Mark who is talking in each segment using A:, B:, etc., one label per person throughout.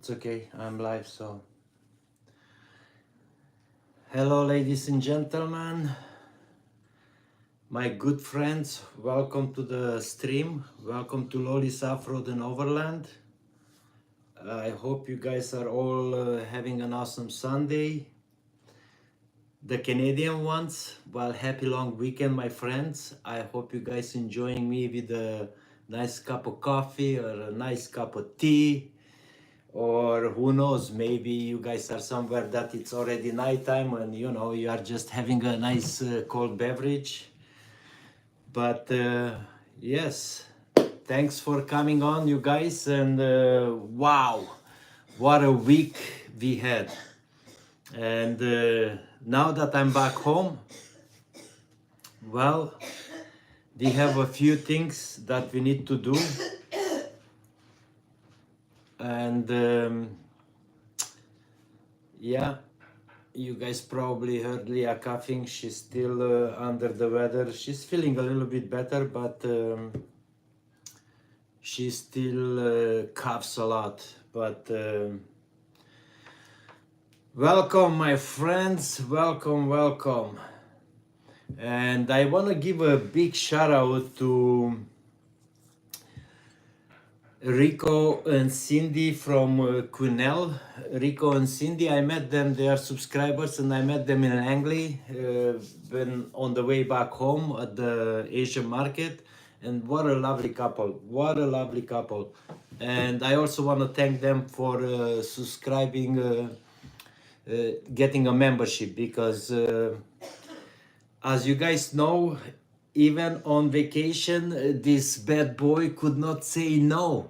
A: It's okay, I'm live, so. Hello, ladies and gentlemen, my good friends, welcome to the stream. Welcome to LoLe's OffRoad and Overland. I hope you guys are all having an awesome Sunday. The Canadian ones, well, happy long weekend, my friends. I hope you guys enjoying me with a nice cup of coffee or a nice cup of tea. Or who knows, maybe you guys are somewhere that it's already nighttime and you are just having a nice cold beverage. But yes, thanks for coming on, you guys. And wow, what a week we had. And now that I'm back home, well, we have a few things that we need to do. And yeah, you guys probably heard Leah coughing. She's still under the weather. She's feeling a little bit better, but she still coughs a lot. But welcome, my friends. Welcome, welcome. And I want to give a big shout out to Rico and Cindy from Quesnel. Rico and Cindy, I met them, they are subscribers, and I met them in Langley when on the way back home at the Asian market. And what a lovely couple, what a lovely couple. And I also want to thank them for subscribing, getting a membership, because as you guys know, even on vacation, this bad boy could not say no.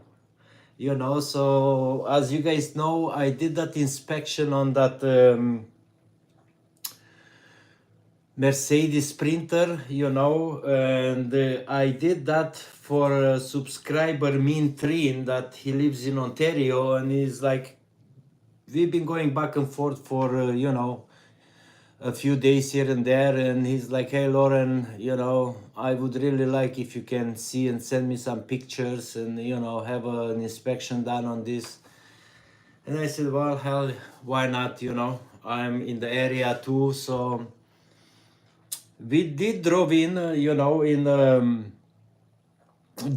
A: So as you guys know, I did that inspection on that Mercedes Sprinter, and I did that for a subscriber Mean Trin that he lives in Ontario, and he's like, we've been going back and forth for a few days here and there, and he's like, hey Loren, I would really like if you can see and send me some pictures and have an inspection done on this. And I said, well, hell, why not? I'm in the area too. So we did drove in in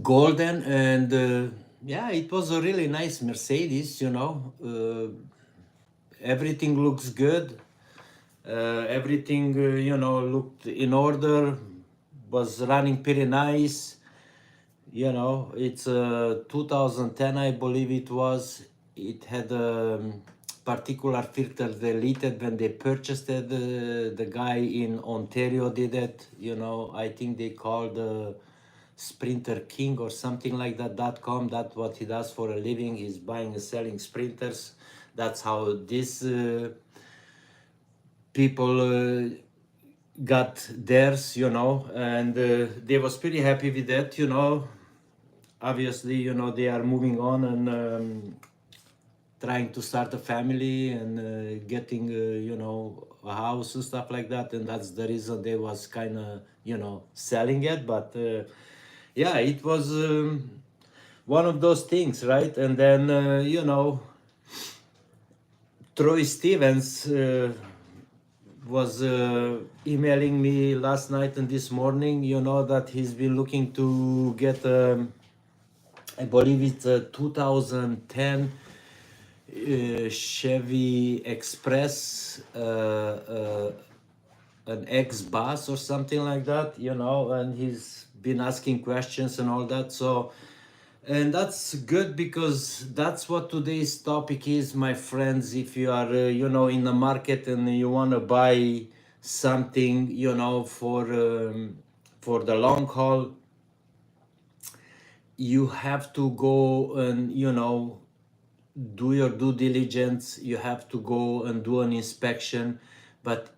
A: golden, and yeah, it was a really nice Mercedes. Everything looks good. Everything looked in order, was running pretty nice. It's a 2010, I believe it was. It had a particular filter deleted when they purchased it. The guy in Ontario did it. I think they called Sprinter King or something like that.com. That's what he does for a living. He's buying and selling sprinters. That's how this people got theirs, and they was pretty happy with that, Obviously, they are moving on and trying to start a family and getting, a house and stuff like that, and that's the reason they was kind of, selling it. But yeah, it was one of those things, right? And then, Troy Stevens was emailing me last night and this morning, that he's been looking to get, I believe it's a 2010 Chevy Express, an X-Bus or something like that, and he's been asking questions and all that. So, and that's good, because that's what today's topic is, my friends. If you are, in the market and you want to buy something, for the long haul, you have to go and, do your due diligence. You have to go and do an inspection. But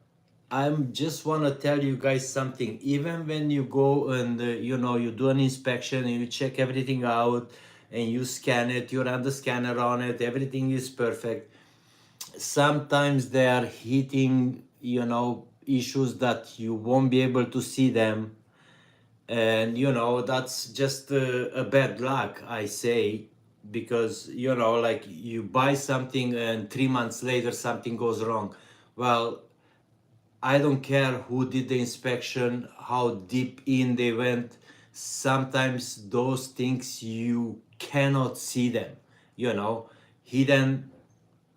A: I'm just want to tell you guys something. Even when you go and you do an inspection and you check everything out and you scan it, you run the scanner on it, everything is perfect. Sometimes they are hitting issues that you won't be able to see them, and that's just a bad luck, I say. because you know, like you buy something and 3 months later something goes wrong. Well, I don't care who did the inspection, how deep in they went. Sometimes those things you cannot see them, you know, hidden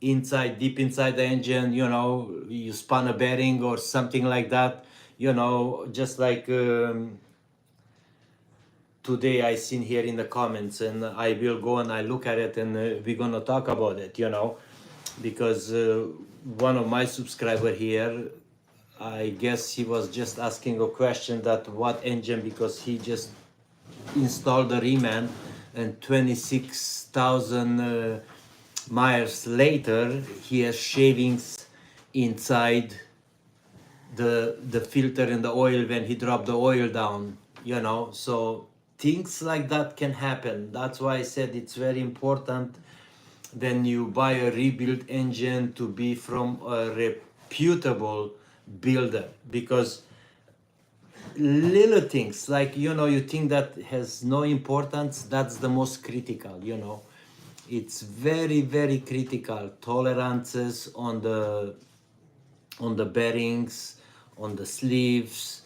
A: inside, deep inside the engine, you know, you spun a bearing or something like that, you know, just like today I seen here in the comments, and I will go and I look at it, and we're gonna talk about it, you know, because one of my subscriber here, I guess he was just asking a question that what engine, because he just installed the reman, and 26,000 miles later he has shavings inside the filter and the oil when he dropped the oil down, you know. So things like that can happen. That's why I said it's very important when you buy a rebuilt engine to be from a reputable builder, because little things like, you know, you think that has no importance, that's the most critical, you know. It's very, very critical. Tolerances on the bearings, on the sleeves,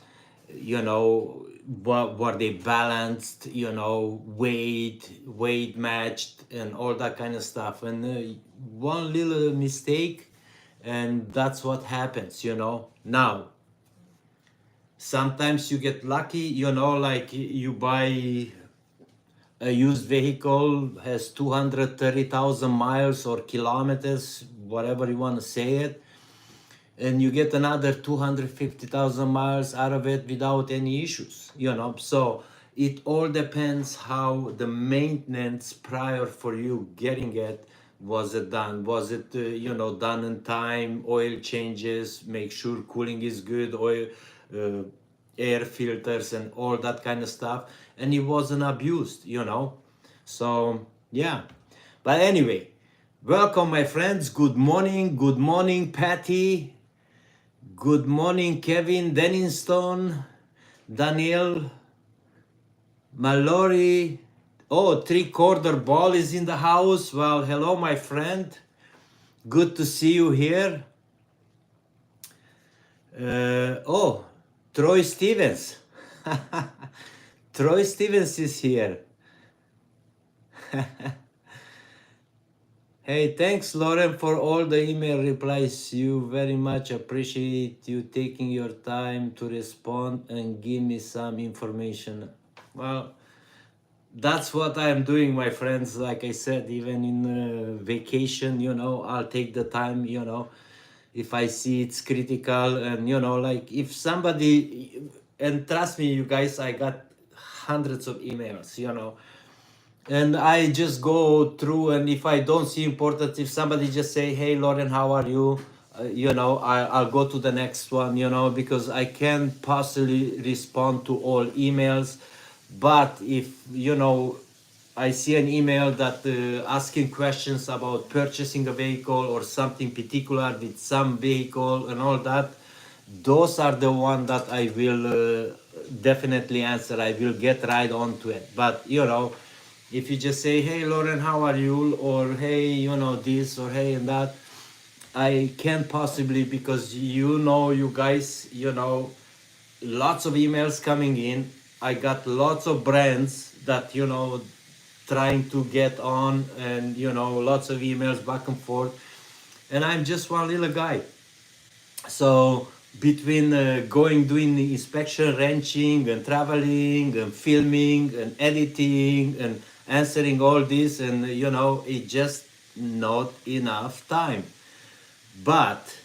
A: you know, were they balanced, you know, weight matched and all that kind of stuff. And one little mistake and that's what happens, you know. Now sometimes you get lucky, you know, like you buy a used vehicle, has 230,000 miles or kilometers, whatever you want to say it, and you get another 250,000 miles out of it without any issues, you know. So it all depends how the maintenance prior for you getting it, was it done, was it you know, done in time, oil changes, make sure cooling is good, oil, uh, air filters and all that kind of stuff, and it wasn't abused, you know. So yeah, but anyway, welcome my friends. Good morning Patty. Good morning, Kevin, Denniston, Daniel, Mallory. Oh, three-quarter ball is in the house. Well, hello, my friend. Good to see you here. Oh, Troy Stevens. Troy Stevens is here. Hey, thanks, Loren, for all the email replies. You very much appreciate you taking your time to respond and give me some information. Well, that's what I'm doing, my friends. Like I said, even in vacation, you know, I'll take the time, you know, if I see it's critical. And, you know, like if somebody, and trust me, you guys, I got hundreds of emails, you know, and I just go through, and if I don't see important, if somebody just say, hey Loren, how are you, you know, I'll go to the next one, you know, because I can't possibly respond to all emails. But if, you know, I see an email that asking questions about purchasing a vehicle or something particular with some vehicle and all that, those are the one that I will definitely answer. I will get right on to it. But, you know, if you just say, hey Loren, how are you, or hey, you know, this, or hey and that, I can't possibly, because, you know, you guys, you know, lots of emails coming in. I got lots of brands that, you know, trying to get on, and, you know, lots of emails back and forth, and I'm just one little guy. So between doing the inspection, wrenching and traveling and filming and editing and answering all this, and you know, it's just not enough time. But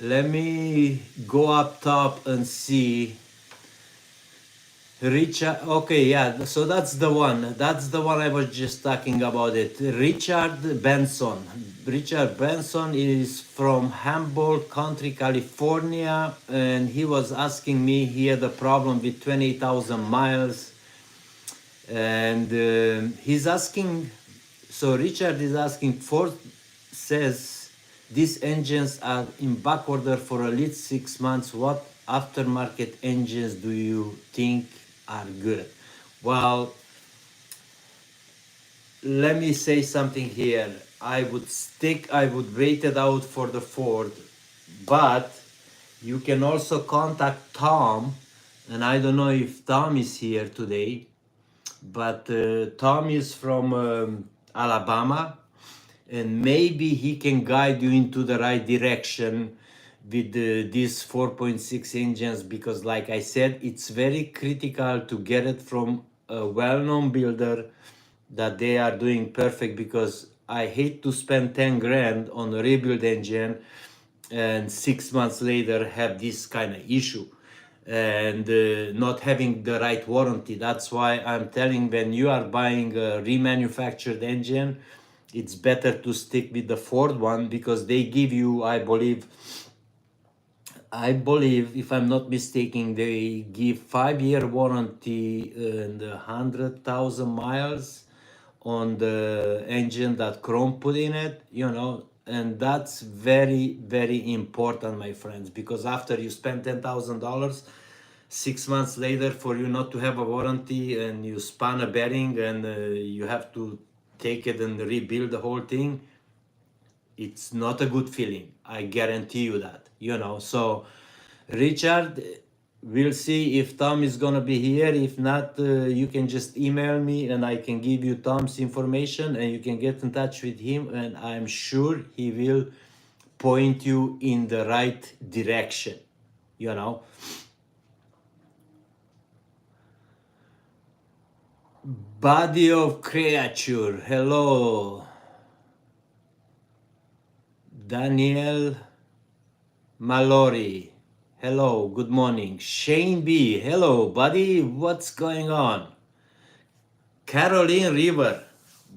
A: let me go up top and see Richard. Okay, yeah, so that's the one. That's the one I was just talking about it. Richard Benson. Richard Benson is from Humboldt Country, California, and he was asking me, he had a problem with 20,000 miles, and he's asking, so Richard is asking, Ford says these engines are in back order for at least 6 months. What aftermarket engines do you think are good? Well, let me say something here. I would wait it out for the Ford, but you can also contact Tom, and I don't know if Tom is here today, but Tom is from Alabama, and maybe he can guide you into the right direction with these 4.6 engines, because like I said, it's very critical to get it from a well-known builder that they are doing perfect, because I hate to spend 10 grand on a rebuild engine and 6 months later have this kind of issue and not having the right warranty. That's why I'm telling, when you are buying a remanufactured engine, it's better to stick with the Ford one, because they give you, I believe, if I'm not mistaken, they give 5-year warranty and 100,000 miles on the engine that Chrome put in it, and that's very, very important, my friends, because after you spend $10,000, 6 months later, for you not to have a warranty and you span a bearing and you have to take it and rebuild the whole thing, it's not a good feeling. I guarantee you that. So, Richard, we'll see if Tom is gonna be here. If not, you can just email me and I can give you Tom's information and you can get in touch with him, and I'm sure he will point you in the right direction. You know, Body of creature. Hello, Daniel Mallory. Hello, good morning. Shane B. Hello, buddy. What's going on? Caroline River.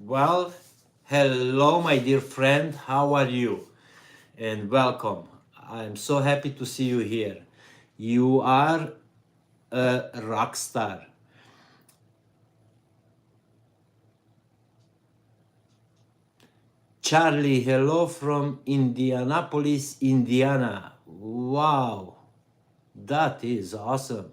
A: Well, hello, my dear friend. How are you? And welcome. I'm so happy to see you here. You are a rock star. Charlie, hello from Indianapolis, Indiana. Wow, that is awesome.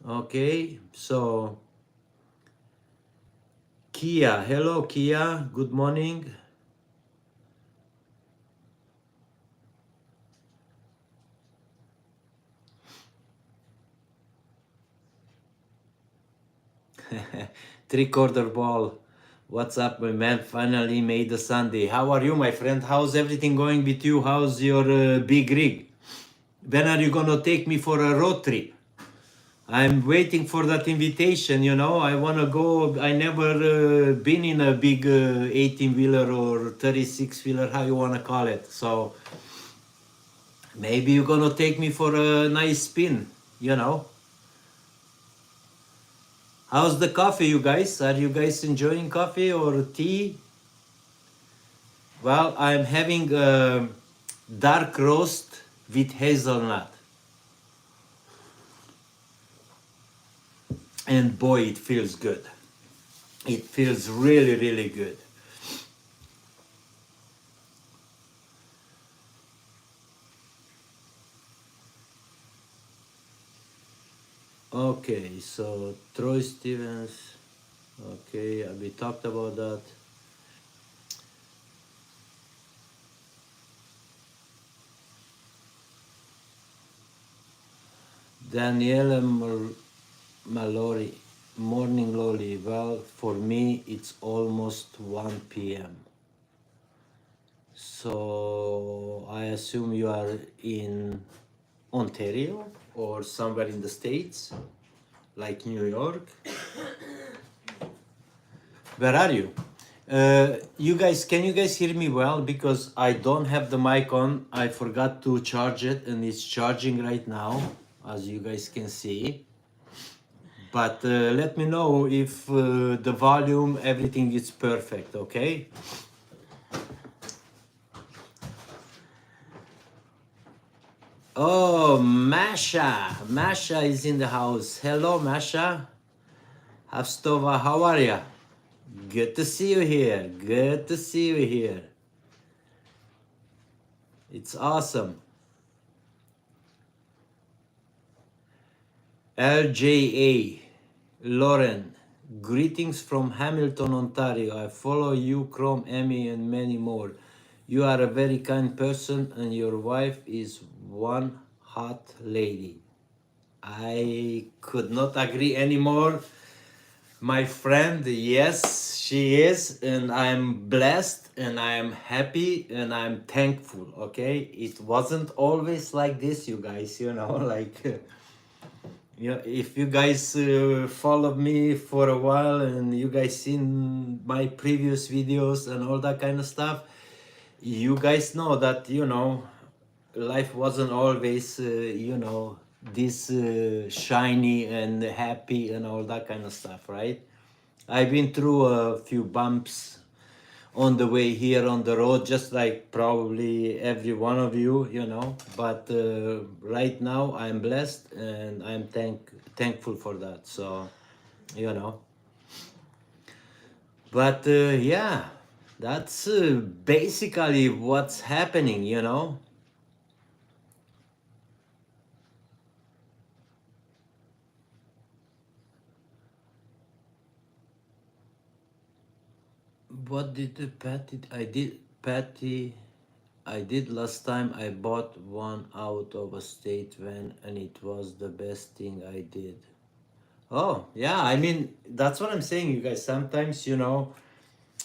A: Okay, so Kia, hello Kia, good morning. Three-quarter ball. What's up, my man? Finally made the Sunday. How are you, my friend? How's everything going with you? How's your big rig? When are you gonna take me for a road trip? I'm waiting for that invitation. I wanna go. I never been in a big 18-wheeler or 36-wheeler, how you wanna call it. So maybe you're gonna take me for a nice spin. How's the coffee, you guys? Are you guys enjoying coffee or tea? Well, I'm having a dark roast with hazelnut. And boy, it feels good. It feels really, really good. Okay, so Troy Stevens. Okay, we talked about that. Daniela Mallory, morning Loli. Well, for me, it's almost 1 p.m. So I assume you are in Ontario or somewhere in the States, like New York. Where are you? Can you guys hear me well? Because I don't have the mic on. I forgot to charge it and it's charging right now, as you guys can see. But let me know if the volume, everything is perfect, okay? Oh, Masha. Masha is in the house. Hello, Masha. Havstova, how are ya? Good to see you here. Good to see you here. It's awesome. LJA, Loren, greetings from Hamilton, Ontario. I follow you, Chrome, Emmy, and many more. You are a very kind person, and your wife is one hot lady. I could not agree anymore. My friend, yes, she is, and I'm blessed, and I'm happy, and I'm thankful. Okay, it wasn't always like this, you guys. Like. Yeah, if you guys followed me for a while and you guys seen my previous videos and all that kind of stuff, you guys know that, life wasn't always, this shiny and happy and all that kind of stuff, right? I've been through a few bumps on the way here on the road, just like probably every one of you, but right now I'm blessed and I'm thankful for that. So, you know but yeah, that's basically what's happening. What did the Patty I did last time? I bought one out of a state van and it was the best thing I did. Oh, yeah, I mean, that's what I'm saying, you guys. Sometimes,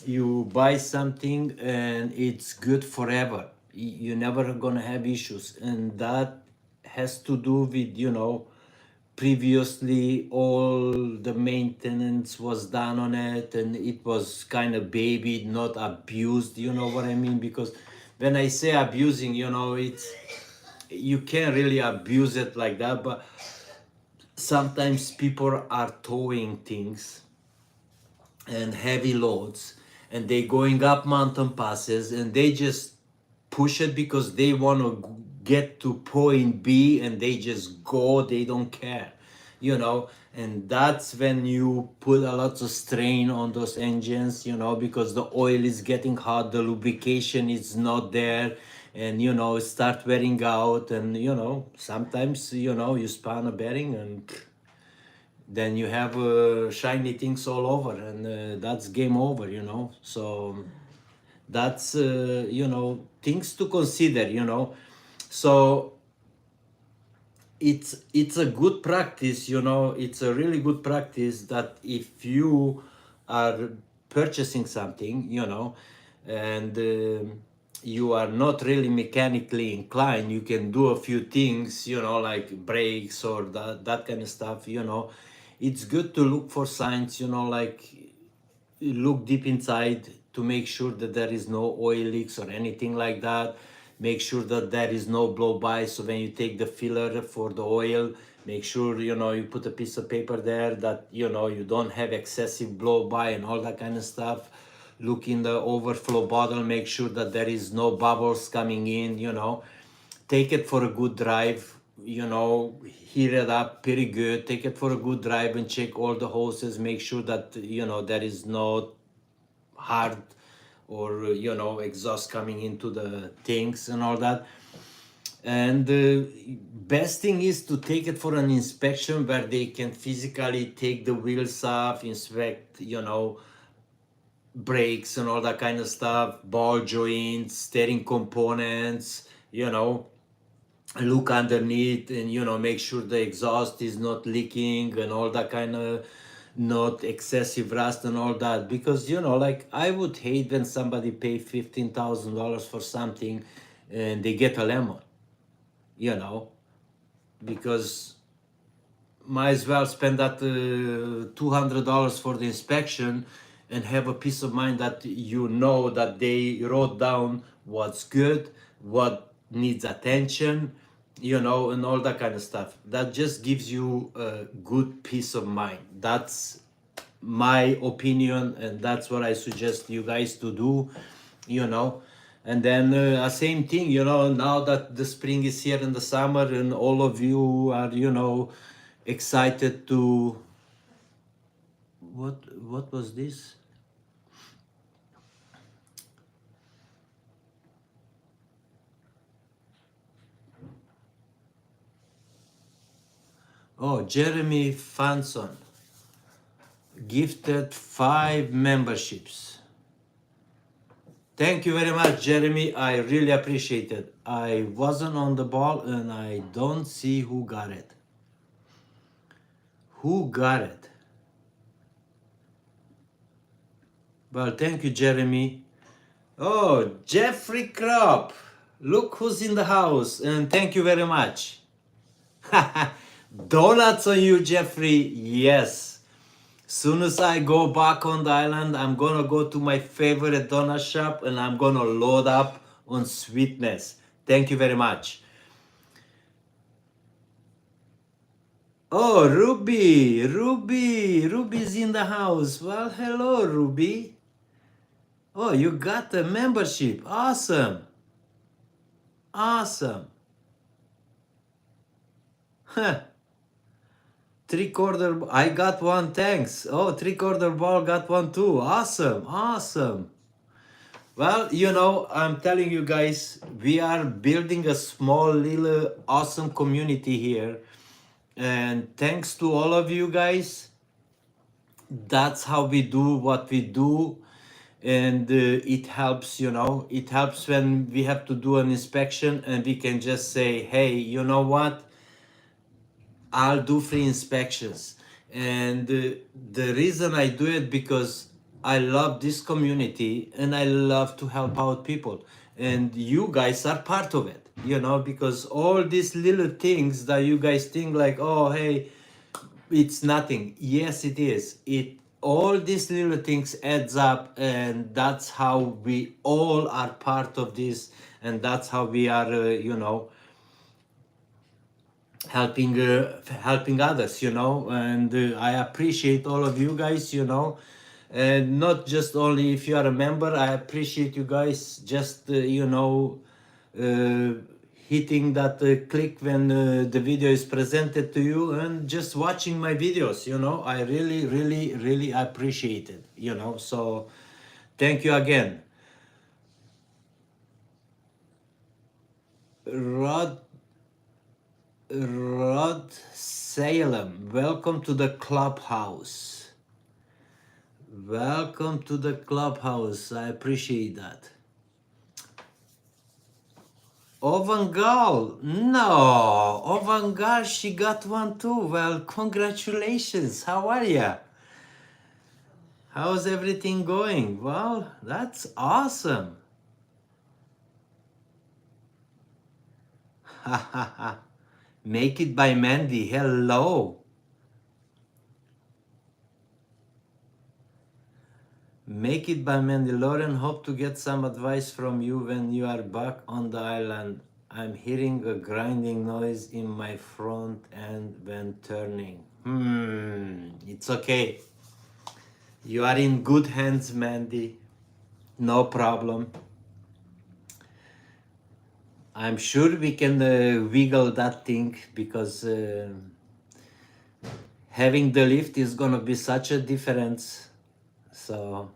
A: you buy something and it's good forever. You're never gonna have issues. And that has to do with, previously all the maintenance was done on it and it was kind of babied, not abused, you know what I mean? Because when I say abusing, you can't really abuse it like that, but sometimes people are towing things and heavy loads and they going up mountain passes and they just push it because they want to get to point B and they just go, they don't care, and that's when you put a lot of strain on those engines, because the oil is getting hot, the lubrication is not there, and it start wearing out, and sometimes you span a bearing and then you have shiny things all over, and that's game over, so that's things to consider, so it's a good practice, it's a really good practice that if you are purchasing something, and you are not really mechanically inclined, you can do a few things, like brakes or that kind of stuff, it's good to look for signs, like look deep inside to make sure that there is no oil leaks or anything like that. Make sure that there is no blow by, so when you take the filler for the oil, make sure you put a piece of paper there that you don't have excessive blow by and all that kind of stuff. Look in the overflow bottle, make sure that there is no bubbles coming in. Take it for a good drive, heat it up pretty good, take it for a good drive and check all the hoses, make sure that there is no hard or exhaust coming into the things and all that. And the best thing is to take it for an inspection where they can physically take the wheels off, inspect brakes and all that kind of stuff, ball joints, steering components, look underneath and make sure the exhaust is not leaking and all that kind of, not excessive rust and all that, because like I would hate when somebody pay $15,000 for something and they get a lemon, you know because might as well spend that $200 for the inspection and have a peace of mind that that they wrote down what's good, what needs attention, and all that kind of stuff. That just gives you a good peace of mind. That's my opinion, and that's what I suggest you guys to do, you know. And then same thing, now that the spring is here in the summer and all of you are, excited to what was this? Oh, Jeremy Fanson gifted 5 memberships. Thank you very much, Jeremy. I really appreciate it. I wasn't on the ball and I don't see who got it. Who got it? Well, thank you, Jeremy. Oh, Jeffrey Crop. Look who's in the house, and thank you very much. Donuts on you, Jeffrey. Yes. Soon as I go back on the island, I'm gonna go to my favorite donut shop and I'm gonna load up on sweetness. Thank you very much. Oh, Ruby's in the house. Well, hello, Ruby. Oh, you got the membership. Awesome. Awesome. Huh. 3/4, I got one, thanks. Oh, 3/4 ball got one too. Awesome, awesome. Well, you know, I'm telling you guys, we are building a small little awesome community here. And thanks to all of you guys, that's how we do what we do. And it helps, you know, it helps when we have to do an inspection and we can just say, hey, you know what? I'll do free inspections. And the reason I do it because I love this community and I love to help out people. And you guys are part of it, you know, because all these little things that you guys think like, oh, hey, it's nothing. Yes, it is. All these little things adds up, and that's how we all are part of this, and that's how we are, you know, helping others, you know. And I appreciate all of you guys, you know, and not just only if you are a member. I appreciate you guys just you know, uh, hitting that click when the video is presented to you and just watching my videos, you know. I really appreciate it, you know. So thank you again. Rod Salem, welcome to the clubhouse. Welcome to the clubhouse. I appreciate that. Ovangal, no, Ovangal, she got one too. Well, congratulations. How are ya? How's everything going? Well, that's awesome. Make it by Mandy. Hello. Make it by Mandy. Loren, hope to get some advice from you when you are back on the island. I'm hearing a grinding noise in my front end when turning. It's okay. You are in good hands, Mandy. No problem. I'm sure we can wiggle that thing because having the lift is gonna be such a difference. So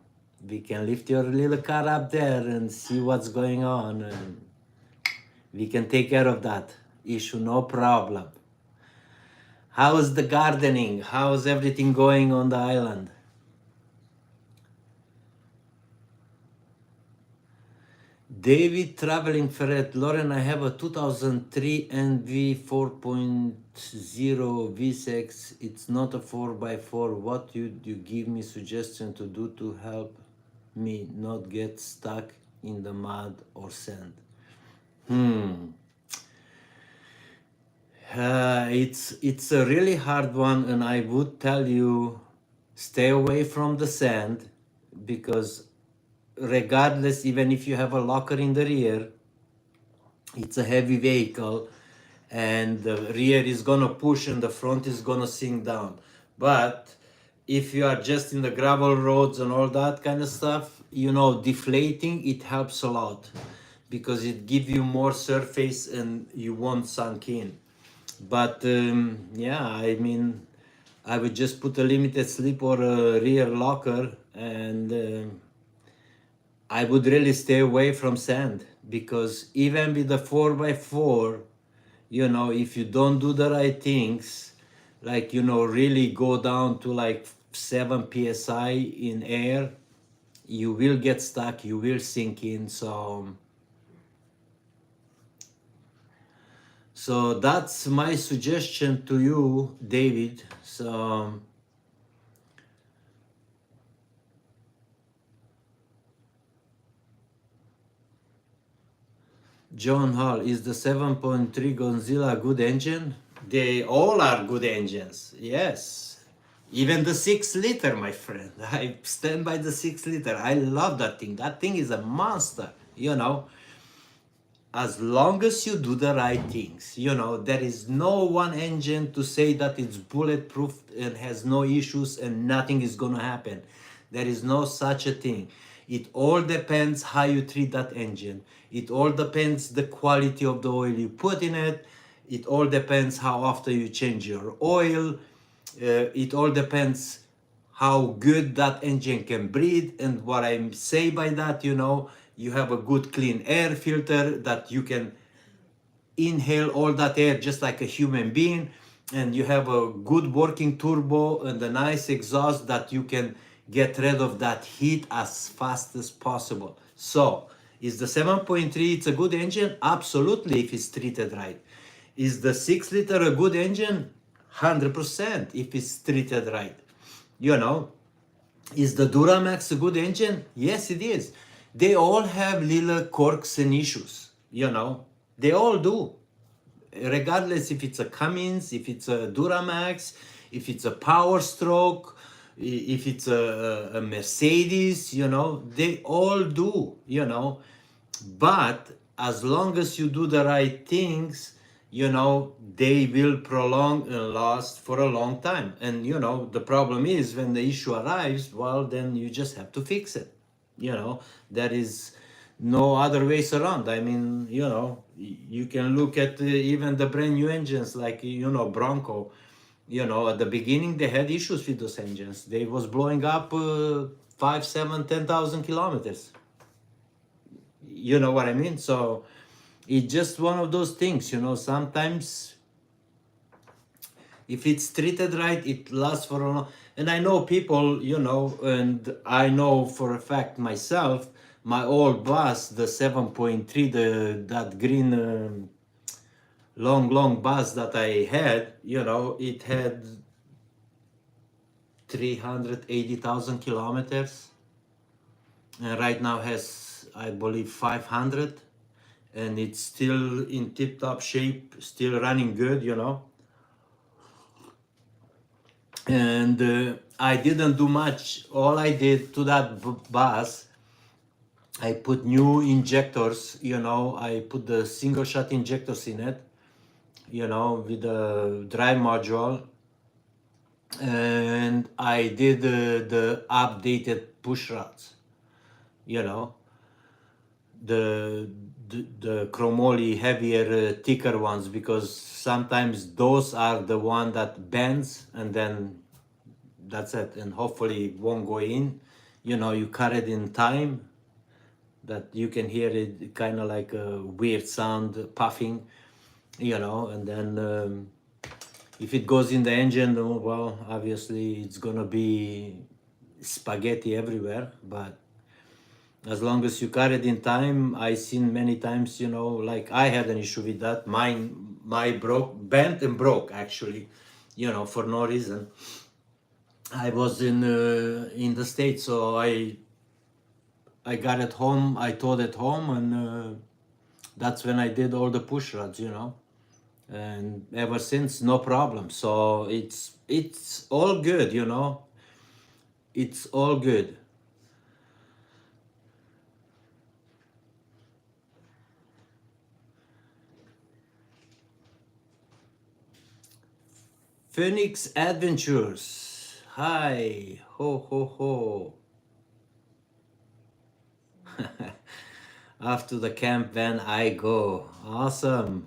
A: we can lift your little car up there and see what's going on, and we can take care of that issue, no problem. How's the gardening? How's everything going on the island? David Traveling Ferret, Loren, I have a 2003 NV 4.0 V6. It's not a 4x4. What would you give me suggestion to do to help me not get stuck in the mud or sand? It's a really hard one, and I would tell you stay away from the sand, because regardless, even if you have a locker in the rear, it's a heavy vehicle and the rear is gonna push and the front is gonna sink down. But if you are just in the gravel roads and all that kind of stuff, you know, deflating, it helps a lot because it gives you more surface and you won't sunk in. But yeah, I mean, I would just put a limited slip or a rear locker, and I would really stay away from sand, because even with the 4x4, you know, if you don't do the right things, like, you know, really go down to like 7 psi in air, you will get stuck, you will sink in. So that's my suggestion to you, David. So John Hall, is the 7.3 Godzilla a good engine? They all are good engines, yes. Even the 6 liter, my friend. I stand by the 6 liter. I love that thing. That thing is a monster, you know. As long as you do the right things, you know, there is no one engine to say that it's bulletproof and has no issues and nothing is gonna happen. There is no such a thing. It all depends how you treat that engine. It all depends the quality of the oil you put in it. It all depends how often you change your oil. It all depends how good that engine can breathe. And what I say by that, you know, you have a good clean air filter that you can inhale all that air just like a human being, and you have a good working turbo and a nice exhaust that you can get rid of that heat as fast as possible. So is the 7.3 it's a good engine? Absolutely, if it's treated right. Is the 6 liter a good engine? 100% if it's treated right. You know, is the Duramax a good engine? Yes, it is. They all have little quirks and issues, you know. They all do. Regardless if it's a Cummins, if it's a Duramax, if it's a Power Stroke, if it's a Mercedes, you know, they all do, you know. But as long as you do the right things, you know, they will prolong and last for a long time. And you know, the problem is when the issue arrives, well, then you just have to fix it. You know, there is no other ways around. I mean, you know, you can look at even the brand new engines like, you know, Bronco. You know, at the beginning they had issues with those engines. They was blowing up 5, 7, 10,000 kilometers. You know what I mean? So it's just one of those things, you know. Sometimes if it's treated right, it lasts for a long. And I know people, you know, and I know for a fact myself, my old bus, the 7.3, that green long bus that I had, you know, it had 380,000 kilometers, and right now has, I believe, 500, and it's still in tip-top shape, still running good, you know. And I didn't do much. All I did to that bus, I put new injectors, you know. I put the single shot injectors in it, you know, with the drive module, and I did the updated push rods, you know, the chromoly heavier, thicker ones, because sometimes those are the one that bends, and then that's it, and hopefully it won't go in. You know, you cut it in time that you can hear it kind of like a weird sound puffing, you know. And then if it goes in the engine, well, obviously it's gonna be spaghetti everywhere. But as long as you cut it in time, I seen many times, you know, like I had an issue with that. My bent and broke actually, you know, for no reason. I was in the States, so I got it home. I towed it home, and that's when I did all the push rods, you know. And ever since, no problem. So it's all good, you know. It's all good. Phoenix Adventures. Hi, ho ho ho. Off to the camp van I go. Awesome.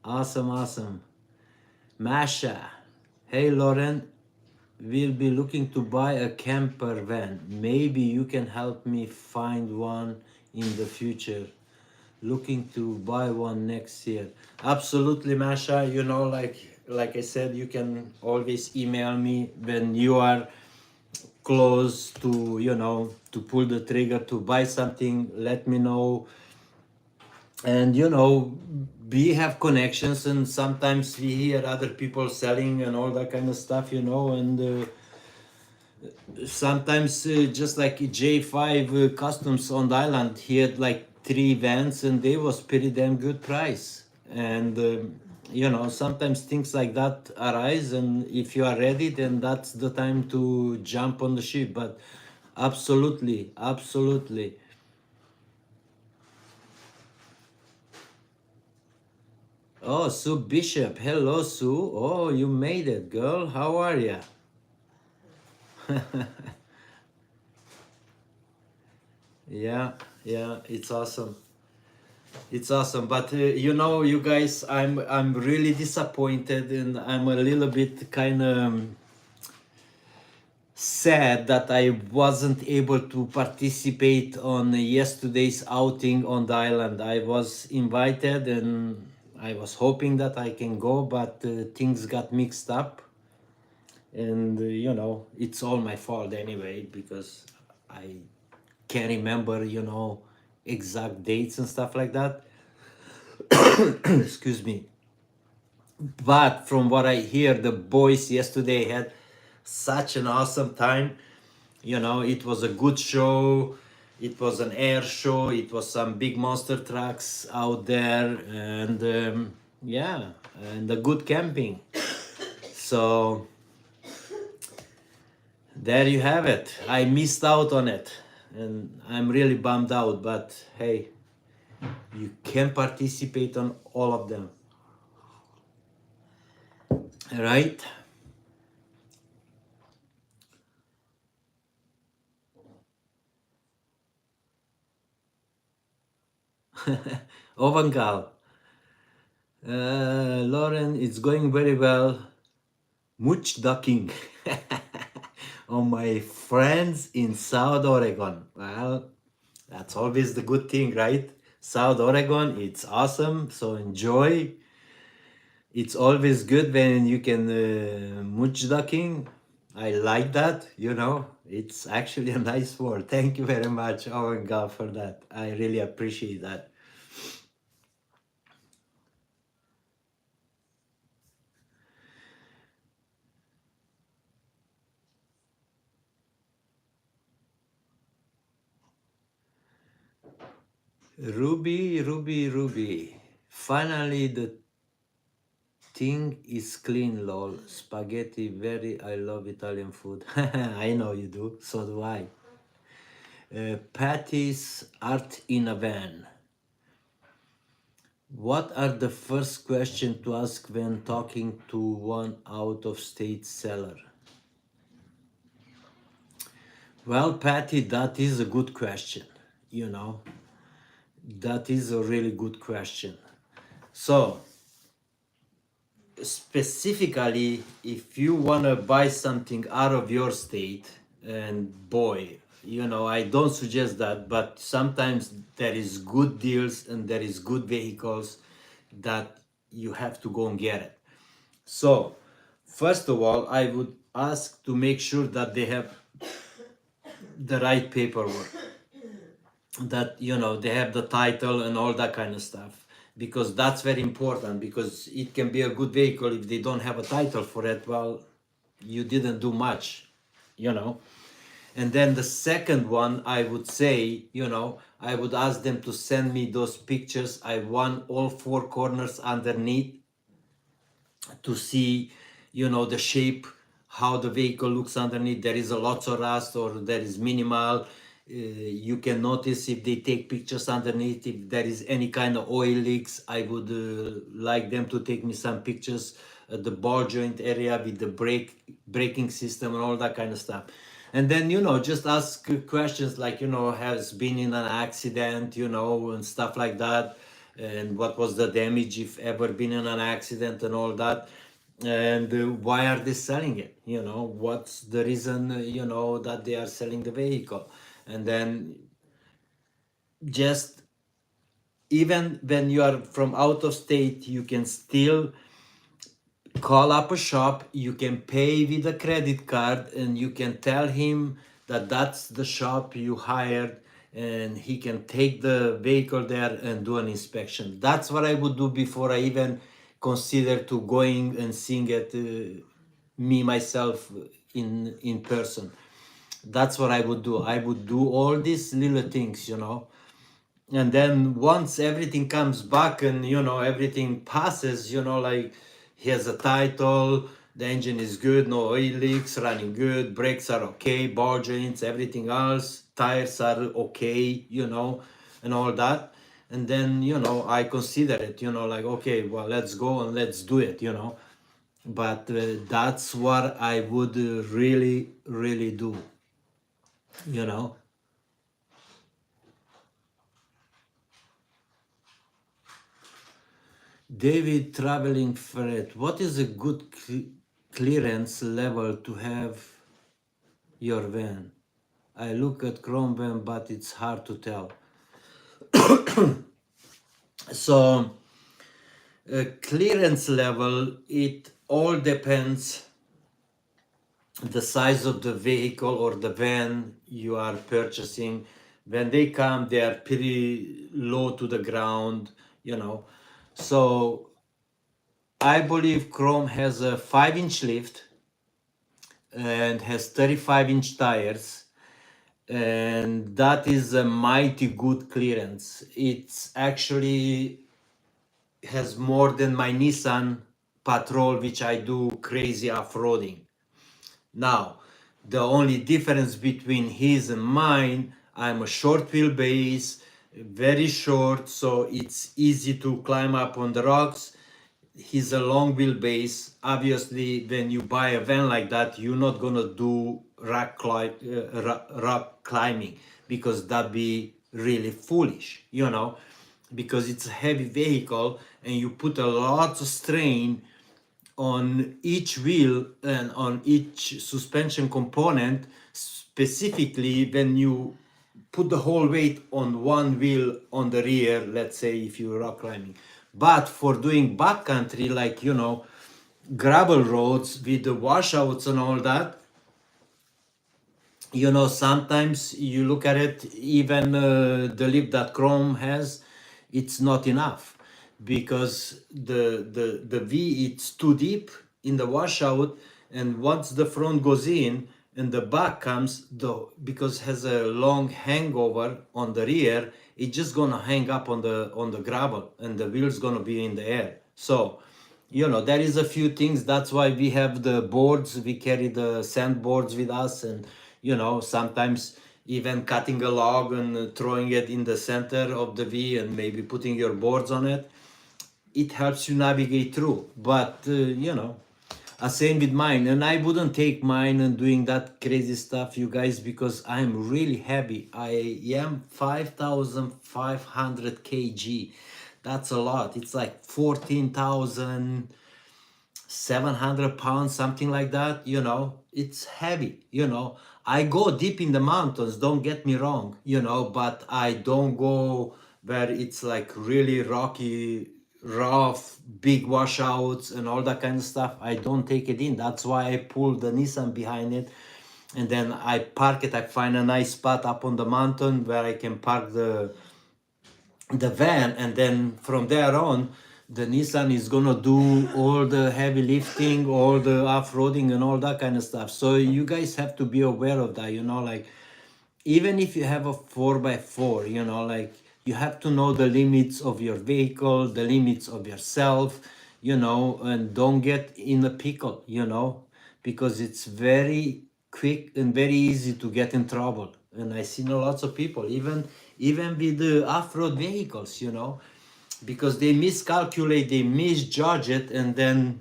A: Awesome. Masha. Hey Loren, we'll be looking to buy a camper van. Maybe you can help me find one in the future. Looking to buy one next year. Absolutely, Masha. You know, like like I said, you can always email me when you are close to, you know, to pull the trigger to buy something. Let me know. And you know, we have connections, and sometimes we hear other people selling and all that kind of stuff, you know. And sometimes just like J5 Customs on the island, he had like 3 vans and they was pretty damn good price. And you know, sometimes things like that arise, and if you are ready, then that's the time to jump on the ship. But absolutely, absolutely. Oh, Sue Bishop. Hello, Sue. Oh, you made it, girl. How are ya? Yeah, yeah, it's awesome. It's awesome. But you know, you guys, I'm really disappointed, and I'm a little bit kind of sad that I wasn't able to participate on yesterday's outing on the island. I was invited and I was hoping that I can go, but things got mixed up. And you know, it's all my fault anyway, because I can't remember, you know, exact dates and stuff like that. Excuse me. But from what I hear, the boys yesterday had such an awesome time. You know, it was a good show. It was an air show. It was some big monster trucks out there, and yeah, and a good camping. So there you have it. I missed out on it, and I'm really bummed out. But hey, you can participate on all of them, right? Ovangal. Loren, it's going very well. Much ducking on my friends in South Oregon. Well, that's always the good thing, right? South Oregon, it's awesome. So enjoy. It's always good when you can much ducking. I like that, you know. It's actually a nice word. Thank you very much, Owen God, for that. I really appreciate that. Ruby, Ruby, Ruby. Finally, the thing is clean, lol. Spaghetti, very. I love Italian food. I know you do. So do I. Patty's art in a van. What are the first question to ask when talking to one out-of-state seller? Well, Patty, that is a good question. You know, that is a really good question. So, specifically, if you want to buy something out of your state, and boy, you know, I don't suggest that, but sometimes there is good deals and there is good vehicles that you have to go and get it. So first of all, I would ask to make sure that they have the right paperwork, that you know they have the title and all that kind of stuff, because that's very important, because it can be a good vehicle if they don't have a title for it. Well, you didn't do much, you know. And then the second one, I would say, you know, I would ask them to send me those pictures. I want all 4 corners underneath to see, you know, the shape, how the vehicle looks underneath. There is a lot of rust or there is minimal. You can notice if they take pictures underneath, if there is any kind of oil leaks. I would like them to take me some pictures at the ball joint area with the braking system and all that kind of stuff. And then, you know, just ask questions like, you know, has been in an accident, you know, and stuff like that, and what was the damage if ever been in an accident and all that. And why are they selling it, you know, what's the reason, you know, that they are selling the vehicle. And then just, even when you are from out of state, you can still call up a shop, you can pay with a credit card, and you can tell him that that's the shop you hired, and he can take the vehicle there and do an inspection. That's what I would do before I even consider to going and seeing it me myself in person. That's what I would do. I would do all these little things, you know. And then once everything comes back and everything passes, like he has a title, the engine is good, no oil leaks, running good, brakes are okay, ball joints, everything else, tires are okay, and all that. And then I consider it, like, okay, well, let's go and let's do it, but that's what I would really really do, you know David traveling Fred, what is a good clearance level to have your van? I look at Chrome van, but it's hard to tell. So, clearance level, it all depends the size of the vehicle or the van you are purchasing. When they come, they are pretty low to the ground, So I believe Chrome has a 5-inch lift and has 35-inch tires, and that is a mighty good clearance. It's actually has more than my Nissan Patrol, which I do crazy off-roading. Now, the only difference between his and mine, I'm a short wheelbase, very short, so it's easy to climb up on the rocks. He's a long wheelbase. Obviously, when you buy a van like that, you're not gonna do rock climbing, because that'd be really foolish, because it's a heavy vehicle and you put a lot of strain on each wheel and on each suspension component, specifically when you put the whole weight on one wheel on the rear, let's say if you're rock climbing. But for doing backcountry, like gravel roads with the washouts and all that, sometimes you look at it, even the lift that Chrome has, it's not enough, because the V, it's too deep in the washout, and once the front goes in and the back comes, because has a long hangover on the rear, it's just gonna hang up on the gravel, and the wheel's gonna be in the air. So there is a few things. That's why we have the boards. We carry the sand boards with us, and sometimes even cutting a log and throwing it in the center of the V and maybe putting your boards on it. It helps you navigate through. But same with mine, and I wouldn't take mine and doing that crazy stuff, you guys, because I'm really heavy. I am 5,500 kg. That's a lot. It's like 14,700 pounds, something like that. It's heavy. I go deep in the mountains, don't get me wrong, but I don't go where it's like really rocky, rough, big washouts and all that kind of stuff. I don't take it in. That's why I pull the Nissan behind it, and then I park it. I find a nice spot up on the mountain where I can park the van, and then from there on, the Nissan is gonna do all the heavy lifting, all the off-roading and all that kind of stuff. So you guys have to be aware of that, like even if you have a 4x4, like you have to know the limits of your vehicle, the limits of yourself, and don't get in a pickle, because it's very quick and very easy to get in trouble. And I see lots of people, even with the off-road vehicles, because they miscalculate, they misjudge it, and then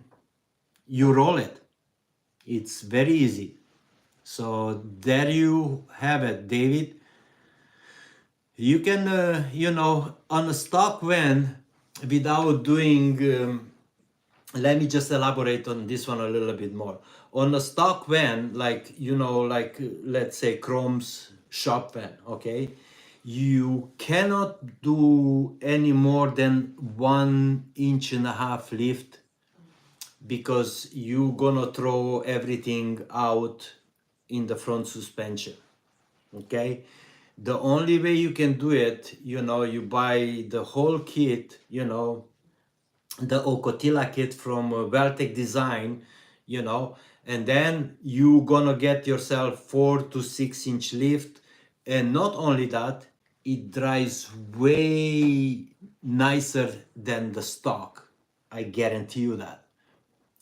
A: you roll it. It's very easy. So there you have it, David. You can, on a stock van, without doing, let me just elaborate on this one a little bit more. On a stock van, like, let's say Chrome's shop van, okay? You cannot do any more than 1.5 inch lift because you gonna throw everything out in the front suspension. Okay, the only way you can do it, you know, you buy the whole kit, you know, the Okotila kit from Weltec Design, you know, and then you gonna get yourself 4 to 6 inch lift. And not only that, it drives way nicer than the stock. I guarantee you that,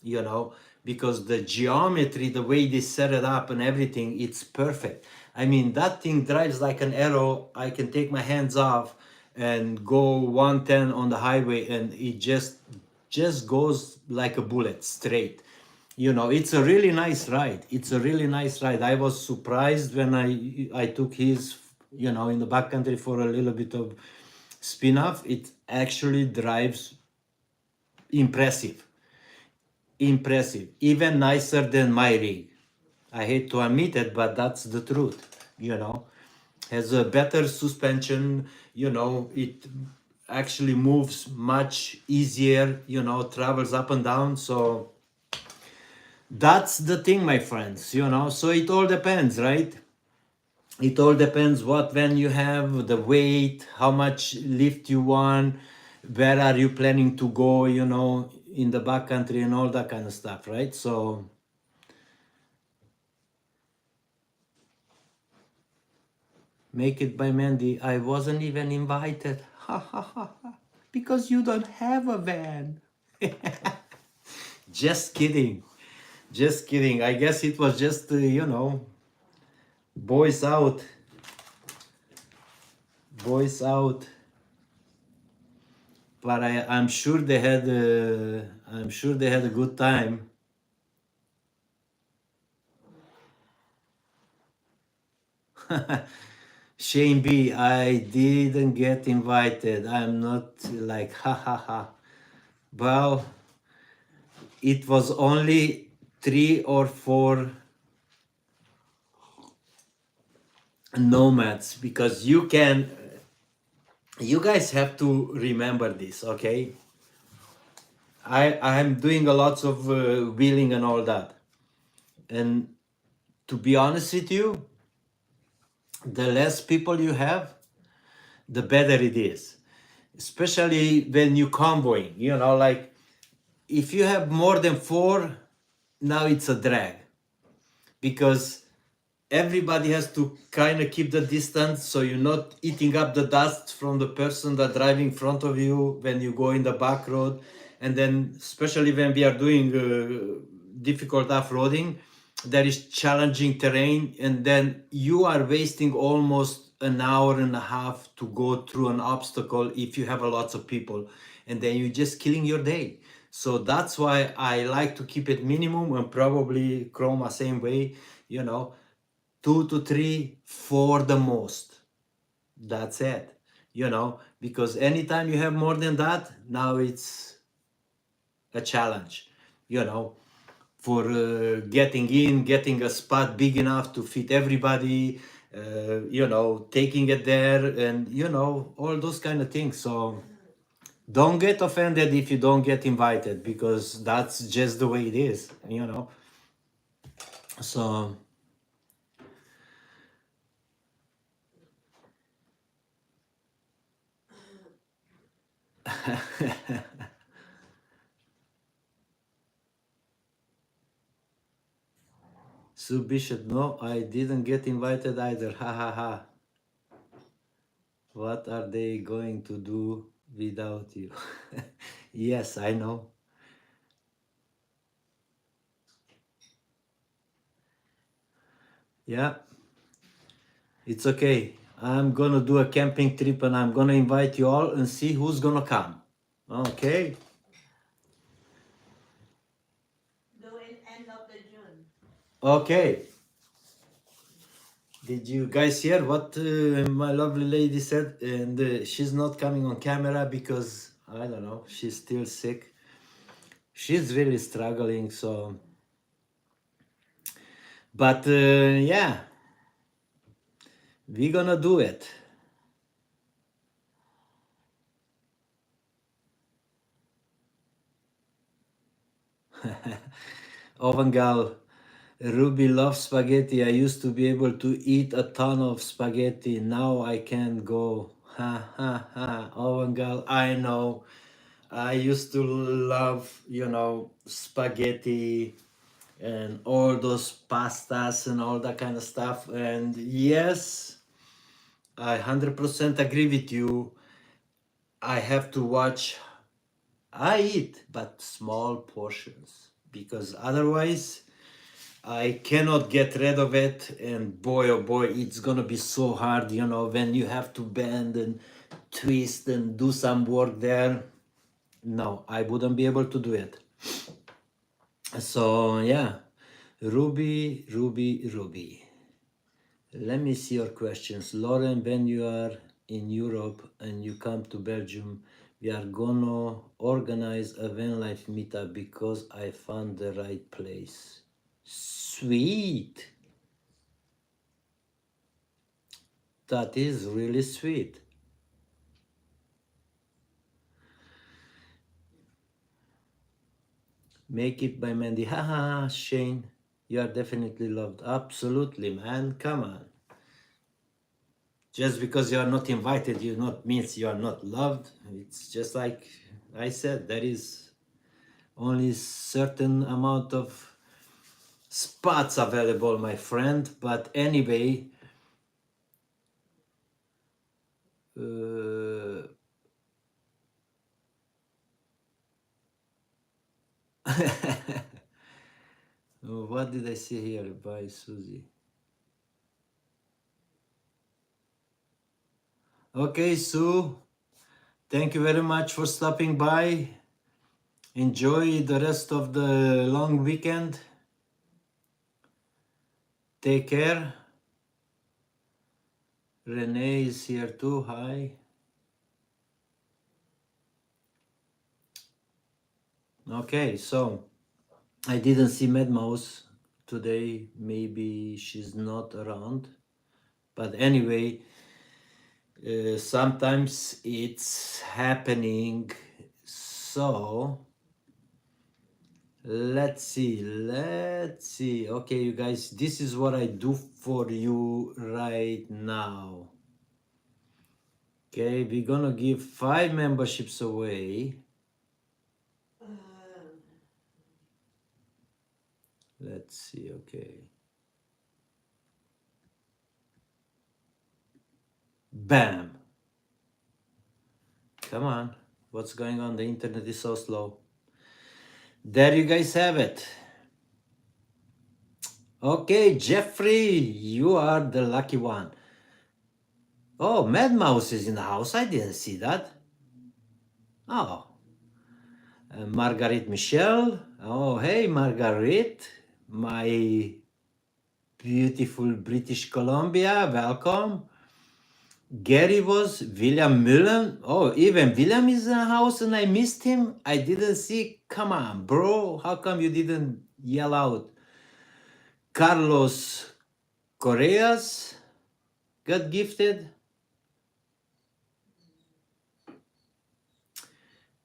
A: you know, because the geometry, the way they set it up and everything, it's perfect. I mean, that thing drives like an arrow. I can take my hands off and go 110 on the highway, and it just goes like a bullet straight. You know, it's a really nice ride. It's a really nice ride. I was surprised when I took his, you know, in the backcountry for a little bit of spin off. It actually drives impressive, impressive, even nicer than my rig. I hate to admit it, but that's the truth. You know, has a better suspension. You know, it actually moves much easier. You know, travels up and down. So that's the thing, my friends. You know, so it all depends, right? It all depends what van you have, the weight, how much lift you want, where are you planning to go, you know, in the backcountry and all that kind of stuff, right? So make it by Mandy. I wasn't even invited. Ha ha ha ha. Because you don't have a van. Just kidding. Just kidding. I guess it was just, you know, boys out. Boys out. But I'm sure they had I'm sure they had a good time. Shane B, I didn't get invited. I'm not like ha ha ha. Well, it was only 3 or 4 nomads, because you guys have to remember this, okay? I'm doing a lots of wheeling and all that, and to be honest with you, the less people you have, the better it is, especially when you convoying, you know, like if you have more than 4, now it's a drag, because everybody has to kind of keep the distance, so you're not eating up the dust from the person that driving in front of you when you go in the back road. And then especially when we are doing difficult off-roading, there is challenging terrain, and then you are wasting almost an hour and a half to go through an obstacle if you have a lots of people, and then you're just killing your day. So that's why I like to keep it minimum, and probably Chroma same way, you know, 2 to 3 for the most. That's it, you know, because anytime you have more than that, now it's a challenge, you know, for getting a spot big enough to fit everybody, you know, taking it there, and you know, all those kind of things. So don't get offended if you don't get invited, because that's just the way it is, you know. So Sue Bishop, no, I didn't get invited either. Ha ha ha. What are they going to do without you? Yes, I know. Yeah, it's okay. I'm gonna do a camping trip, and I'm gonna invite you all and see who's gonna come. Okay.
B: Do it end of the June.
A: Okay. Did you guys hear what my lovely lady said? And she's not coming on camera because I don't know, she's still sick. She's really struggling. So, but yeah, we're gonna do it. Ovengal, Ruby loves spaghetti. I used to be able to eat a ton of spaghetti. Now I can't go. Ha ha ha. Ovengal, I know. I used to love, spaghetti and all those pastas and all that kind of stuff. And yes, I 100% agree with you. I have to watch. I eat, but small portions because otherwise I cannot get rid of it. And boy, oh boy, it's gonna be so hard, when you have to bend and twist and do some work there. No, I wouldn't be able to do it. So, yeah, Ruby, Ruby, Ruby. Let me see your questions. Loren, when you are in Europe and you come to Belgium, we are gonna organize a Vanlife meetup because I found the right place. Sweet. That is really sweet. Make it by Mandy. Haha, Shane. You are definitely loved. Absolutely, man. Come on. Just because you are not invited, you not means you are not loved. It's just like I said, there is only certain amount of spots available, my friend. But anyway, what did I see here by Susie? Okay, Sue, thank you very much for stopping by. Enjoy the rest of the long weekend. Take care. Renee is here too. Hi. Okay, so I didn't see Mad Mouse today. Maybe she's not around. But anyway, sometimes it's happening. So let's see. Okay, you guys, this is what I do for you right now. Okay, we're gonna give 5 memberships away. Let's see. Okay, bam. Come on, what's going on? The internet is so slow. There you guys have it. Okay, Jeffrey, you are the lucky one. Oh, Mad Mouse is in the house. I didn't see that. Oh, Margaret Michelle. Oh, hey, Margaret, my beautiful British Columbia. Welcome. Gary was William Mullen. Oh, even William is in the house and I missed him. I didn't see. Come on, bro. How come you didn't yell out? Carlos Correas got gifted.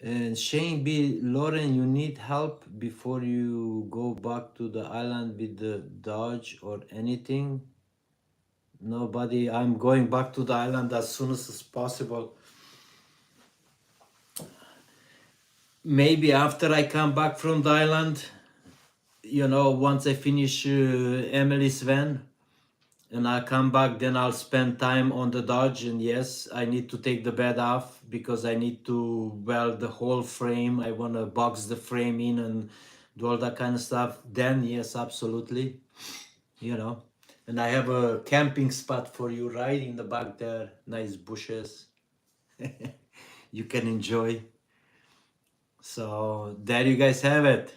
A: And Shane B. Loren, you need help before you go back to the island with the Dodge or anything? Nobody. I'm going back to the island as soon as possible. Maybe after I come back from the island, once I finish Emily's van and I come back, then I'll spend time on the Dodge. And yes, I need to take the bed off because I need to weld the whole frame. I want to box the frame in and do all that kind of stuff. Then yes, absolutely, and I have a camping spot for you right in the back there. Nice bushes. You can enjoy. So there you guys have it.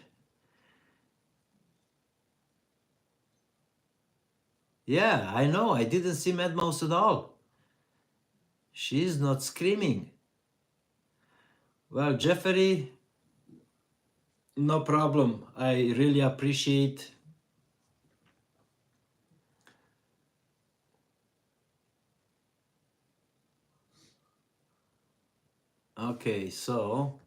A: Yeah, I know. I didn't see Mad Mouse at all. She's not screaming. Well, Jeffrey, no problem. I really appreciate. Okay, so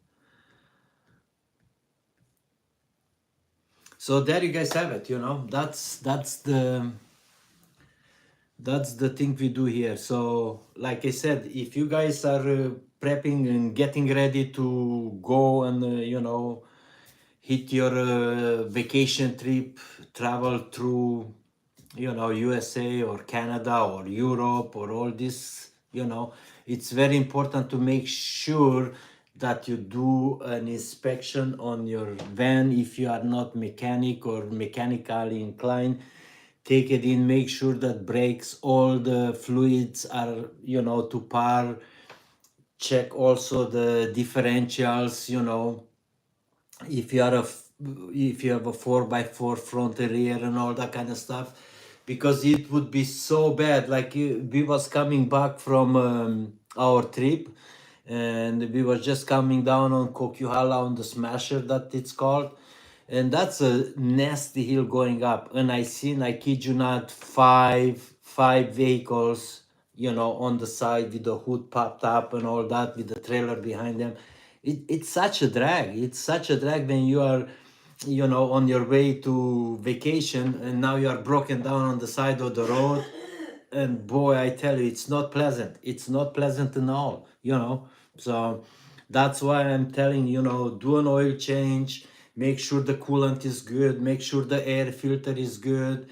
A: So there you guys have it, you know, that's the thing we do here. So like I said, if you guys are prepping and getting ready to go and you know, hit your vacation trip, travel through, you know, USA or Canada or Europe or all this, you know, it's very important to make sure that you do an inspection on your van. If you are not mechanic or mechanically inclined, take it in, make sure that brakes, all the fluids are, you know, to par. Check also the differentials, you know, if you are if you have a 4x4 front and rear and all that kind of stuff, because it would be so bad. Like we was coming back from our trip, and we were just coming down on Kokuhala on the Smasher that it's called, and that's a nasty hill going up. And I kid you not, five vehicles, you know, on the side with the hood popped up and all that, with the trailer behind them. It's such a drag. It's such a drag when you are, you know, on your way to vacation and now you are broken down on the side of the road. And boy, I tell you, it's not pleasant. It's not pleasant at all, you know. So that's why I'm telling you, know, do an oil change, make sure the coolant is good, make sure the air filter is good,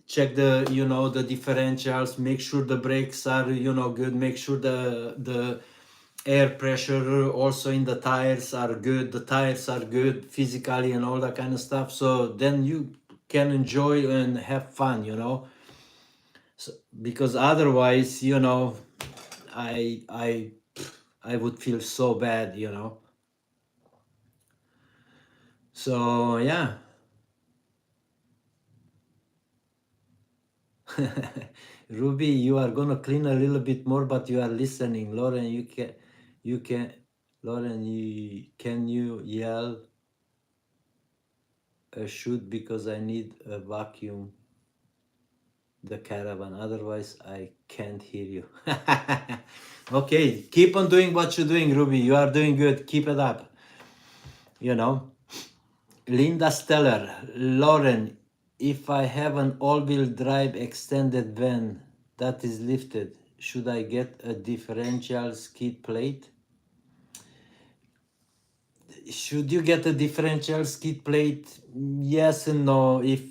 A: check the, you know, the differentials, make sure the brakes are, you know, good, make sure the air pressure also in the tires are good, the tires are good physically and all that kind of stuff. So then you can enjoy and have fun, you know. So, because otherwise, you know, I I I would feel so bad, you know. So yeah. Ruby, you are gonna clean a little bit more, but you are listening. Loren, you can, Loren, can you yell a shoot because I need a vacuum the caravan, otherwise I can't hear you. Okay, keep on doing what you're doing, Ruby. You are doing good. Keep it up. You know, Linda Steller, Loren, if I have an all-wheel drive extended van that is lifted, should I get a differential skid plate? Should you get a differential skid plate? Yes and no. If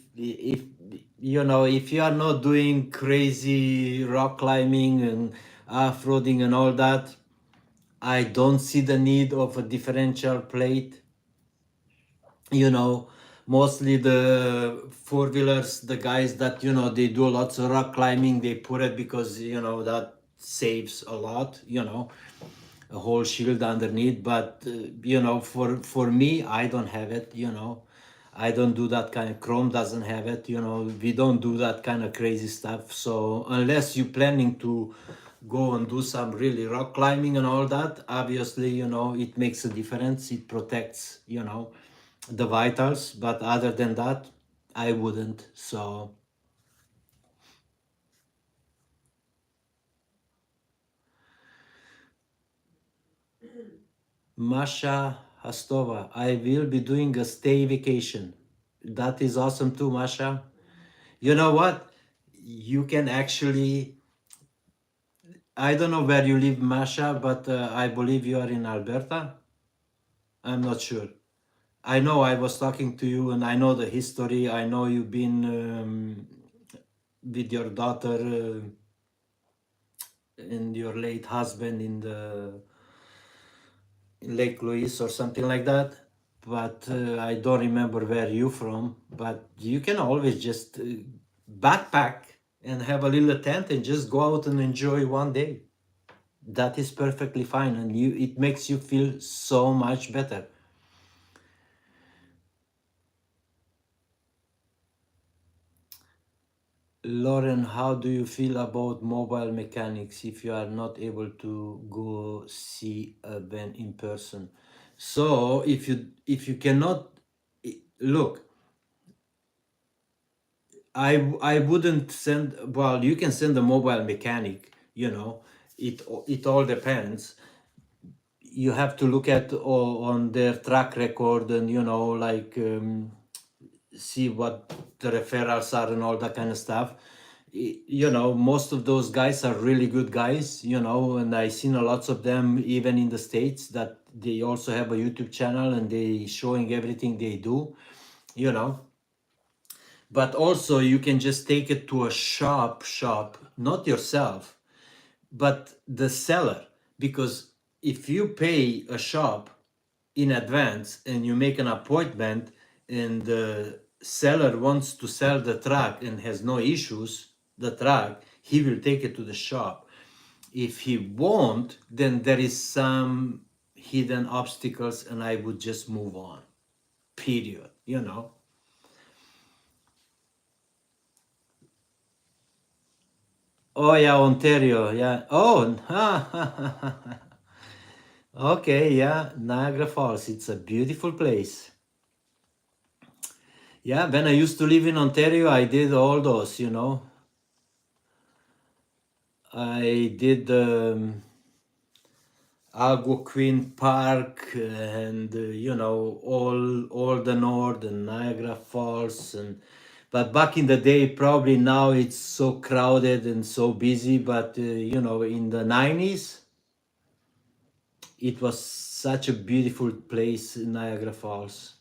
A: you know, if you are not doing crazy rock climbing and off-roading and all that, I don't see the need of a differential plate. You know, mostly the four-wheelers, the guys that, you know, they do lots of rock climbing, they put it because, you know, that saves a lot, you know, a whole shield underneath. But you know, for me, I don't have it, you know. I don't do that kind of, Chrome doesn't have it, you know. We don't do that kind of crazy stuff. So unless you're planning to go and do some really rock climbing and all that, obviously, you know, it makes a difference. It protects, you know, the vitals. But other than that, I wouldn't. So Masha Hastova, I will be doing a stay vacation. That is awesome too, Masha. You know what? You can actually, I don't know where you live, Masha, but I believe you are in Alberta. I'm not sure. I know I was talking to you and I know the history. I know you've been with your daughter and your late husband in the in Lake Louise or something like that. But I don't remember where you from. But you can always just backpack and have a little tent and just go out and enjoy one day. That is perfectly fine, and you, it makes you feel so much better. Loren, how do you feel about mobile mechanics if you are not able to go see a van in person? So if you cannot look, I wouldn't send. Well, you can send a mobile mechanic. You know, it all depends. You have to look at on their track record and, you know, like see what the referrals are and all that kind of stuff. You know, most of those guys are really good guys, you know, and I seen a lots of them even in the States that they also have a YouTube channel and they showing everything they do, you know. But also you can just take it to a shop, not yourself, but the seller. Because if you pay a shop in advance and you make an appointment and the seller wants to sell the truck and has no issues, the truck, he will take it to the shop. If he won't, then there is some hidden obstacles and I would just move on, period, you know. Oh yeah, Ontario, yeah. Oh, okay, yeah, Niagara Falls, it's a beautiful place. Yeah, when I used to live in Ontario, I did all those, you know. I did Algonquin Park and you know all the north and Niagara Falls and but back in the day probably now it's so crowded and so busy but you know in the 90s it was such a beautiful place in Niagara Falls,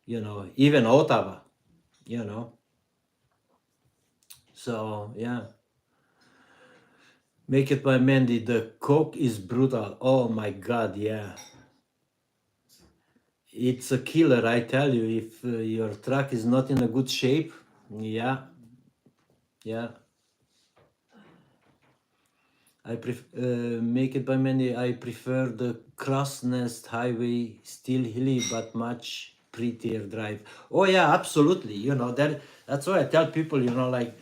A: you know, even Ottawa, you know. So yeah, make it by Mandy. The coke is brutal. Oh my god, yeah. It's a killer, I tell you. If your truck is not in a good shape, yeah, yeah. Make it by many. I prefer the cross nest highway, still hilly but much prettier drive. Oh yeah, absolutely. You know that's why I tell people. You know, like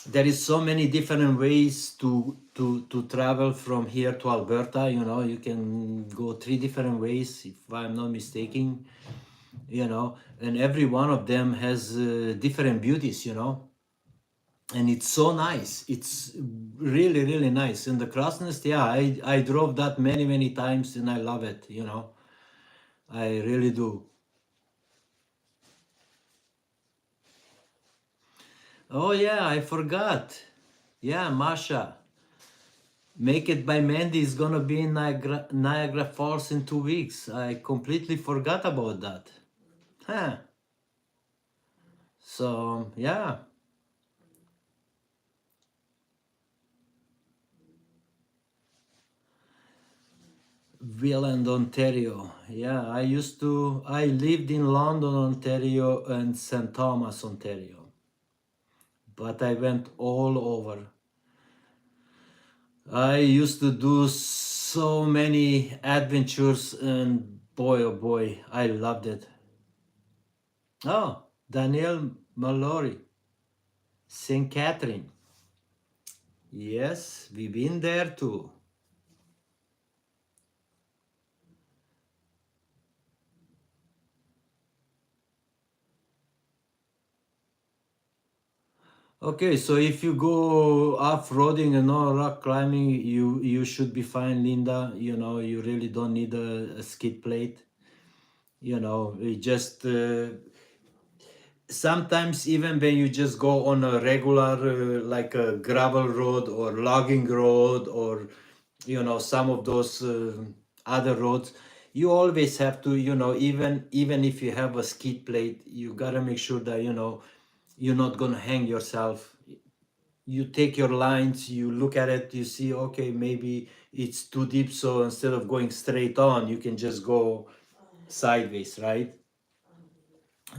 A: there is so many different ways to travel from here to Alberta. You know, you can go 3 different ways if I'm not mistaken, you know, and every one of them has different beauties, you know, and it's so nice. It's really nice. And the crossness, yeah, I drove that many times and I love it, you know, I really do. Oh yeah, I forgot. Yeah, Masha, Make It by Mandy is gonna be in Niagara Falls in 2 weeks. I completely forgot about that. Huh. So yeah. Welland, Ontario. Yeah, I lived in London, Ontario and St. Thomas, Ontario. But I went all over. I used to do so many adventures and boy, oh boy, I loved it. Oh, Daniel Mallory, St. Catherine. Yes, we've been there too. Okay, so if you go off-roading and not rock climbing, you should be fine, Linda. You know, you really don't need a skid plate. You know, it just sometimes even when you just go on a regular like a gravel road or logging road or you know some of those other roads, you always have to, you know, even if you have a skid plate, you gotta make sure that you know you're not gonna hang yourself. You take your lines, you look at it, you see, okay, maybe it's too deep, so instead of going straight on, you can just go sideways, right?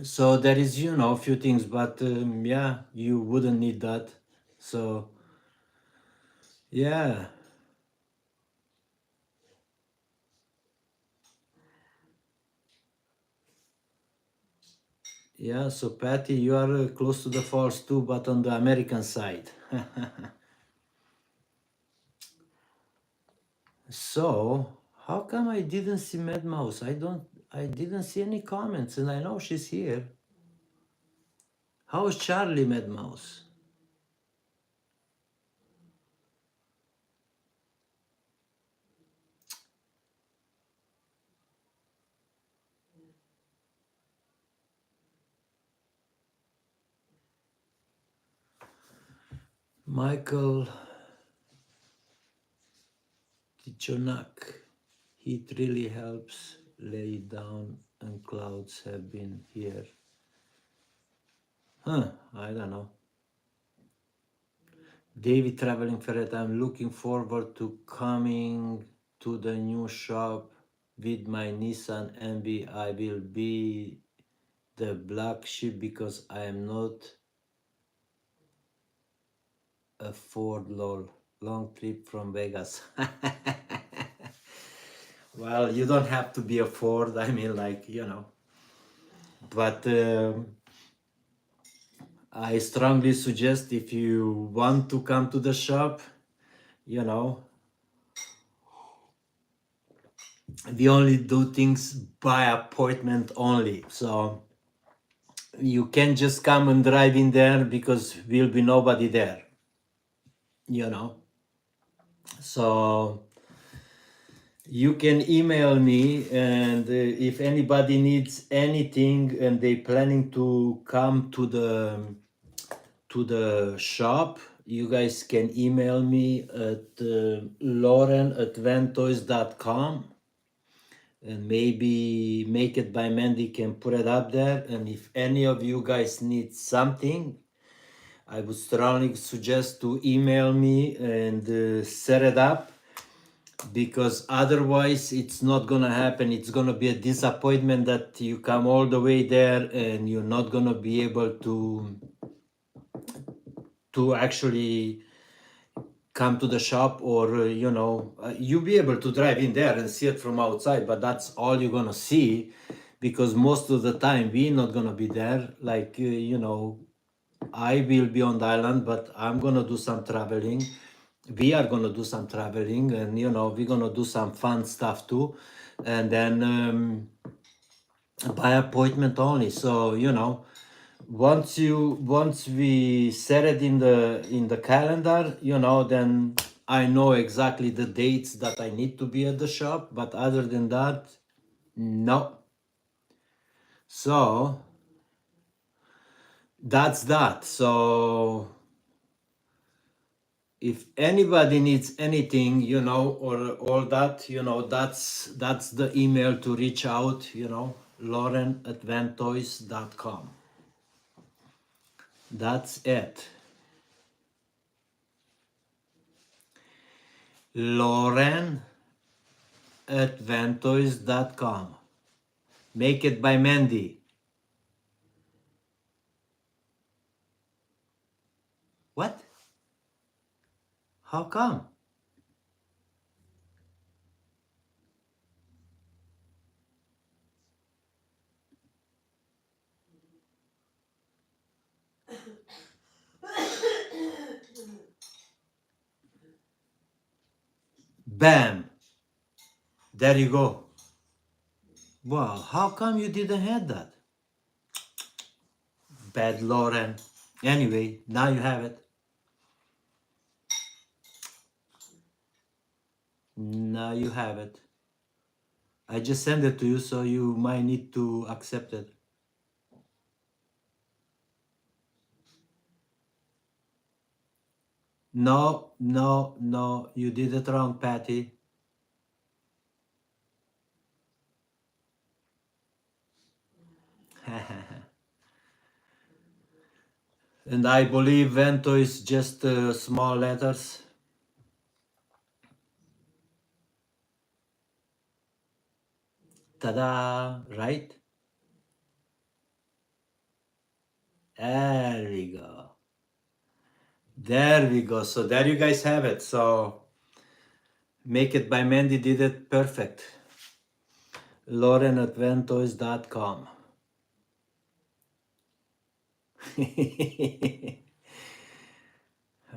A: So there is, you know, a few things, but yeah, you wouldn't need that. So yeah, yeah. So Patty, you are close to the falls too, but on the American side. So how come I didn't see Mad Mouse? I didn't see any comments, and I know she's here. How is Charlie, Mad Mouse? Michael Tichonak. Heat really helps lay down and clouds have been here. Huh, I don't know. David Traveling Ferret, I'm looking forward to coming to the new shop with my Nissan NB. I will be the black sheep because I am not a Ford lol. Long trip from Vegas. Well, you don't have to be a Ford. I mean, like, you know. But I strongly suggest if you want to come to the shop, you know, we only do things by appointment only. So you can just come and drive in there because will be nobody there, you know. So you can email me, and if anybody needs anything and they planning to come to the shop, you guys can email me at loren@vantoys.com, and maybe Make It by Mandy can put it up there. And if any of you guys need something, I would strongly suggest to email me and set it up, because otherwise it's not gonna happen. It's gonna be a disappointment that you come all the way there and you're not gonna be able to actually come to the shop, or you know, you'll be able to drive in there and see it from outside, but that's all you're gonna see, because most of the time we're not gonna be there. Like you know, I will be on the island, but I'm gonna do some traveling. We are gonna do some traveling, and you know, we're gonna do some fun stuff too, and then by appointment only. So you know, once we set it in the calendar, you know, then I know exactly the dates that I need to be at the shop. But other than that, no. So that's that. So if anybody needs anything, you know, or all that, you know, that's the email to reach out, you know, Loren@vantoys.com. That's it. Loren@vantoys.com. Make It by Mandy. What? How come? Bam! There you go. Wow, how come you didn't have that? Bad Loren. Anyway, now you have it. Now you have it. I just sent it to you, so you might need to accept it. No, no, no, you did it wrong, Patty. And I believe Vento is just small letters. Ta-da, right? There we go. There we go. So there you guys have it. So Make It by Mandy did it perfect. Loren@ventoys.com.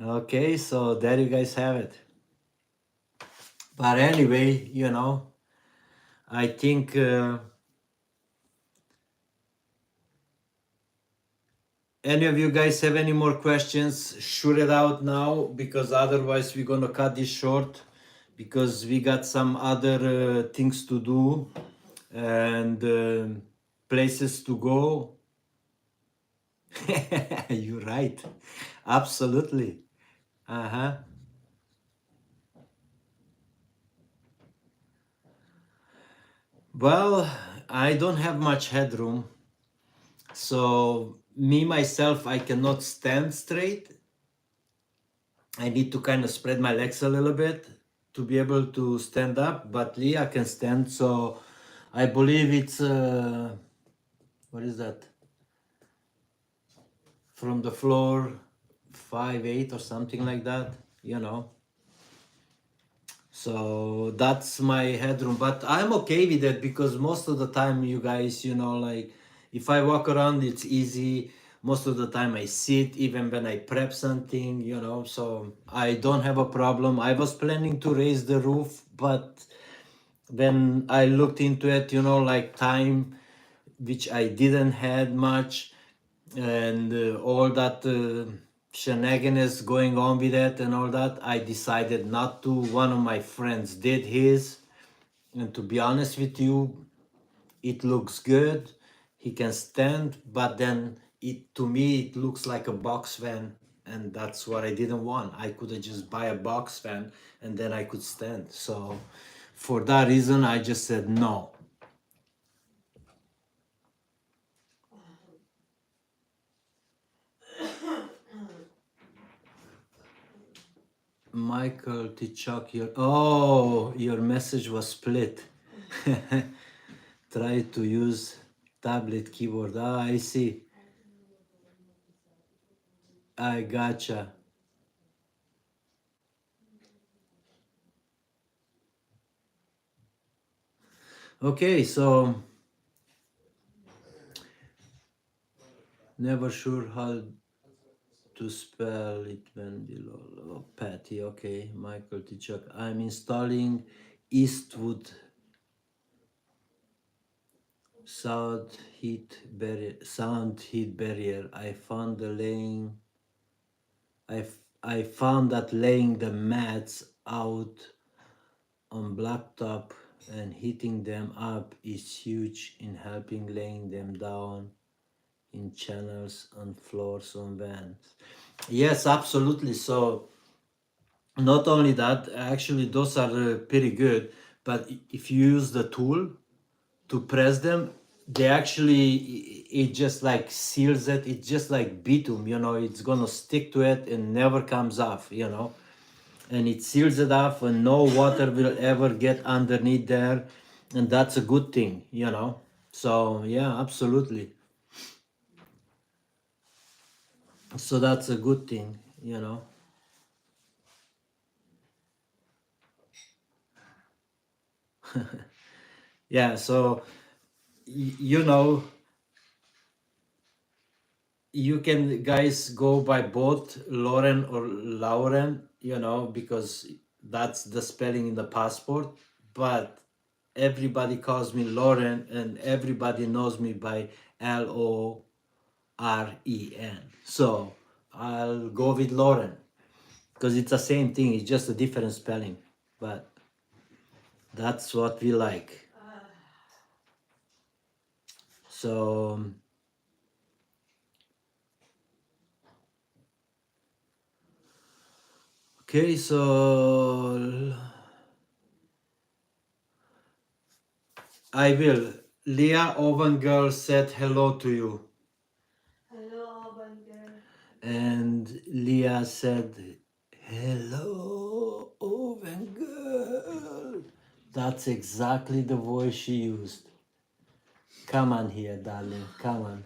A: Okay, so there you guys have it. But anyway, you know, I think any of you guys have any more questions, shoot it out now, because otherwise we're gonna cut this short, because we got some other things to do and places to go. You're right, absolutely. Uh-huh. Well, I don't have much headroom. So me myself, I cannot stand straight. I need to kind of spread my legs a little bit to be able to stand up, but Leah can stand. So I believe it's what is that? From the floor, 5'8" or something like that, you know. So that's my headroom, but I'm okay with it because most of the time, you guys, you know, like if I walk around, it's easy. Most of the time I sit, even when I prep something, you know, so I don't have a problem. I was planning to raise the roof, but when I looked into it, you know, like time, which I didn't had much, and all that shenanigans going on with it and all that, I decided not to. One of my friends did his, and to be honest with you, it looks good. He can stand, but then it, to me, it looks like a box fan, and that's what I didn't want. I could have just buy a box fan and then I could stand. So for that reason, I just said no. Michael Tichok, your message was split. Try to use tablet keyboard. Ah, I see. I gotcha. Okay, so never sure how to spell it when below. Oh, Patty, okay. Michael Tichok. I'm installing Eastwood sound heat barrier. I found that laying the mats out on blacktop and heating them up is huge in helping laying them down in channels and floors on vans. Yes, absolutely. So not only that, actually those are pretty good, but if you use the tool to press them, they actually, it just like seals it. It's just like bitumen, you know, it's gonna stick to it and never comes off, you know, and it seals it off and no water will ever get underneath there, and that's a good thing, you know. So yeah, absolutely. So that's a good thing, you know. Yeah, so you know, you can guys go by both Loren or Lauren, you know, because that's the spelling in the passport. But everybody calls me Loren, and everybody knows me by Loren. So I'll go with Loren because it's the same thing. It's just a different spelling, but that's what we like. So okay, so I will. Leah Oven Girl said hello to you.
B: Hello, Banker.
A: And Leah said, hello, Oven Girl. That's exactly the voice she used. Come on here, darling. Come on.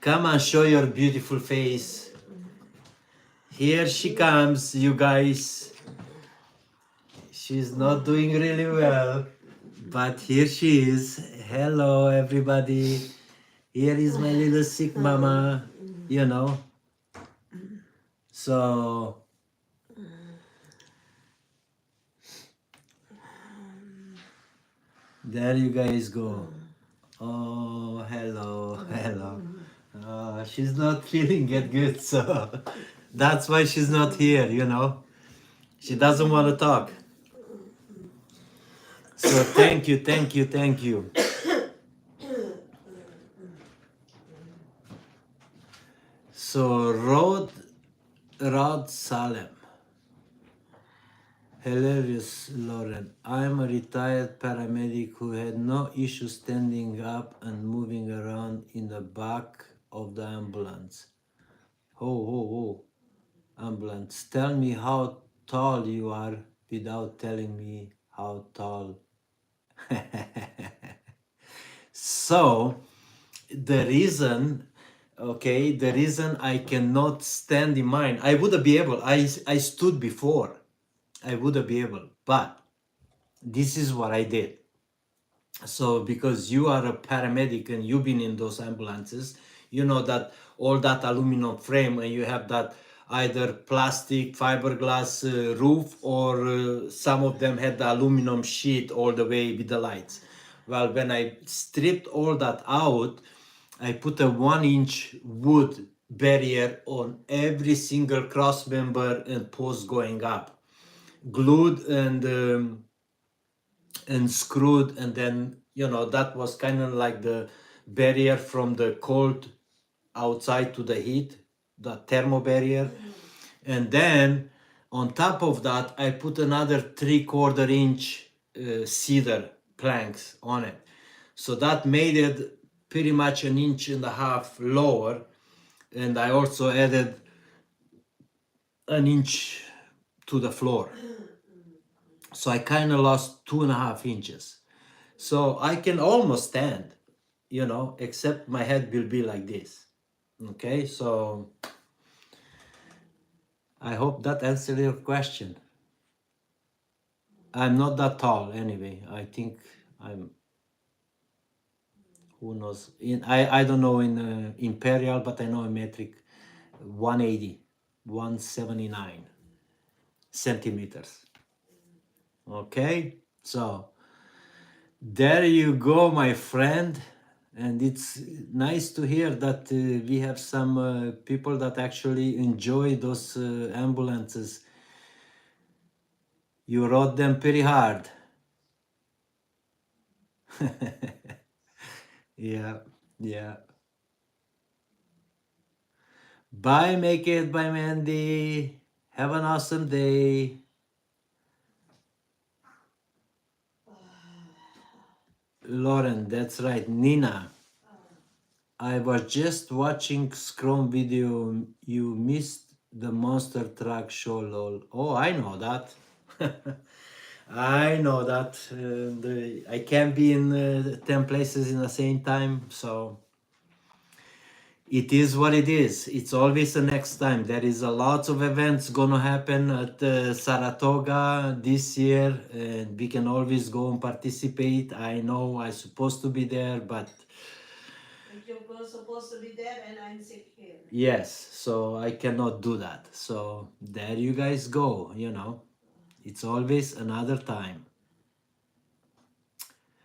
A: Come on, show your beautiful face. Here she comes, you guys. She's not doing really well, but here she is. Hello, everybody. Here is my little sick mama, you know. So, there you guys go. Oh, hello, hello. She's not feeling it good, so that's why she's not here, you know. She doesn't want to talk. So thank you, thank you, thank you. So Rod Salem. Hilarious, Loren. I'm a retired paramedic who had no issue standing up and moving around in the back of the ambulance. Oh, ambulance. Tell me how tall you are without telling me how tall. So, the reason, okay, the reason I cannot stand in mine, I would be able, I stood before, I would be able, but this is what I did. So because you are a paramedic and you've been in those ambulances, you know that all that aluminum frame and you have that either plastic fiberglass roof or some of them had the aluminum sheet all the way with the lights. Well, when I stripped all that out, I put a 1-inch wood barrier on every single cross member and post going up, glued and screwed, and then that was kind of like the barrier from the cold outside to the heat, the thermo barrier. And then on top of that I put another 3/4 inch cedar planks on it, so that made it pretty much 1.5 inches lower. And I also added an inch to the floor, so I kind of lost 2.5 inches. So I can almost stand, except my head will be like this. Okay, so I hope that answered your question. I'm not that tall anyway. I think I'm, who knows? I don't know in imperial, but I know in metric 180, 179 centimeters. Okay, so there you go, my friend. And it's nice to hear that we have some people that actually enjoy those ambulances. You rode them pretty hard. Yeah, yeah. Bye, make it. Bye, Mandy. Have an awesome day. Loren, that's right. Nina, I was just watching Scrum video. You missed the monster truck show, lol. Oh, I know that. I know that. I can't be in 10 places in the same time, so it is what it is. It's always the next time. There is a lot of events gonna happen at Saratoga this year, and we can always go and participate. I know I'm supposed to be there, but
B: you're supposed to be there and I'm sick here.
A: yes, so I cannot do that. So there you guys go, It's always another time.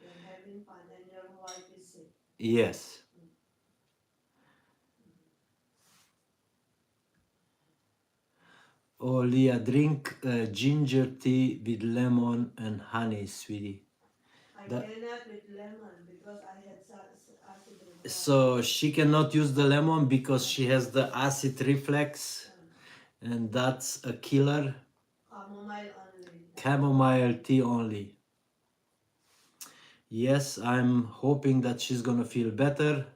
B: You're having fun and your wife is sick.
A: Yes. Oh, Leah, drink ginger tea with lemon and honey, sweetie.
B: I
A: That,
B: cannot with lemon because I had acid reflux.
A: so she cannot use the lemon because she has the acid reflex, and that's a killer.
B: Chamomile only.
A: Chamomile tea only. Yes, I'm hoping that she's gonna feel better.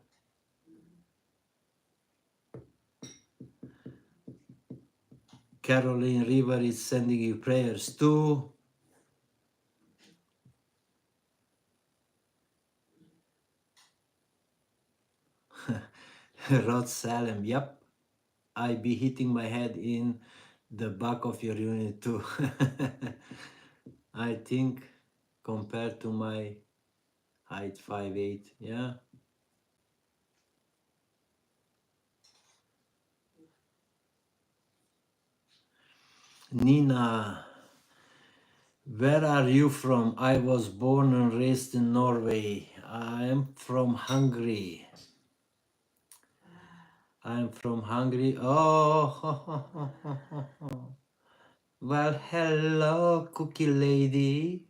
A: Caroline River is sending you prayers too. Rod Salem, yep. I be hitting my head in the back of your unit too. I think compared to my height 5'8", yeah. Nina, where are you from? I was born and raised in Norway. I am from Hungary. I'm from Hungary. Oh, well, hello, cookie lady.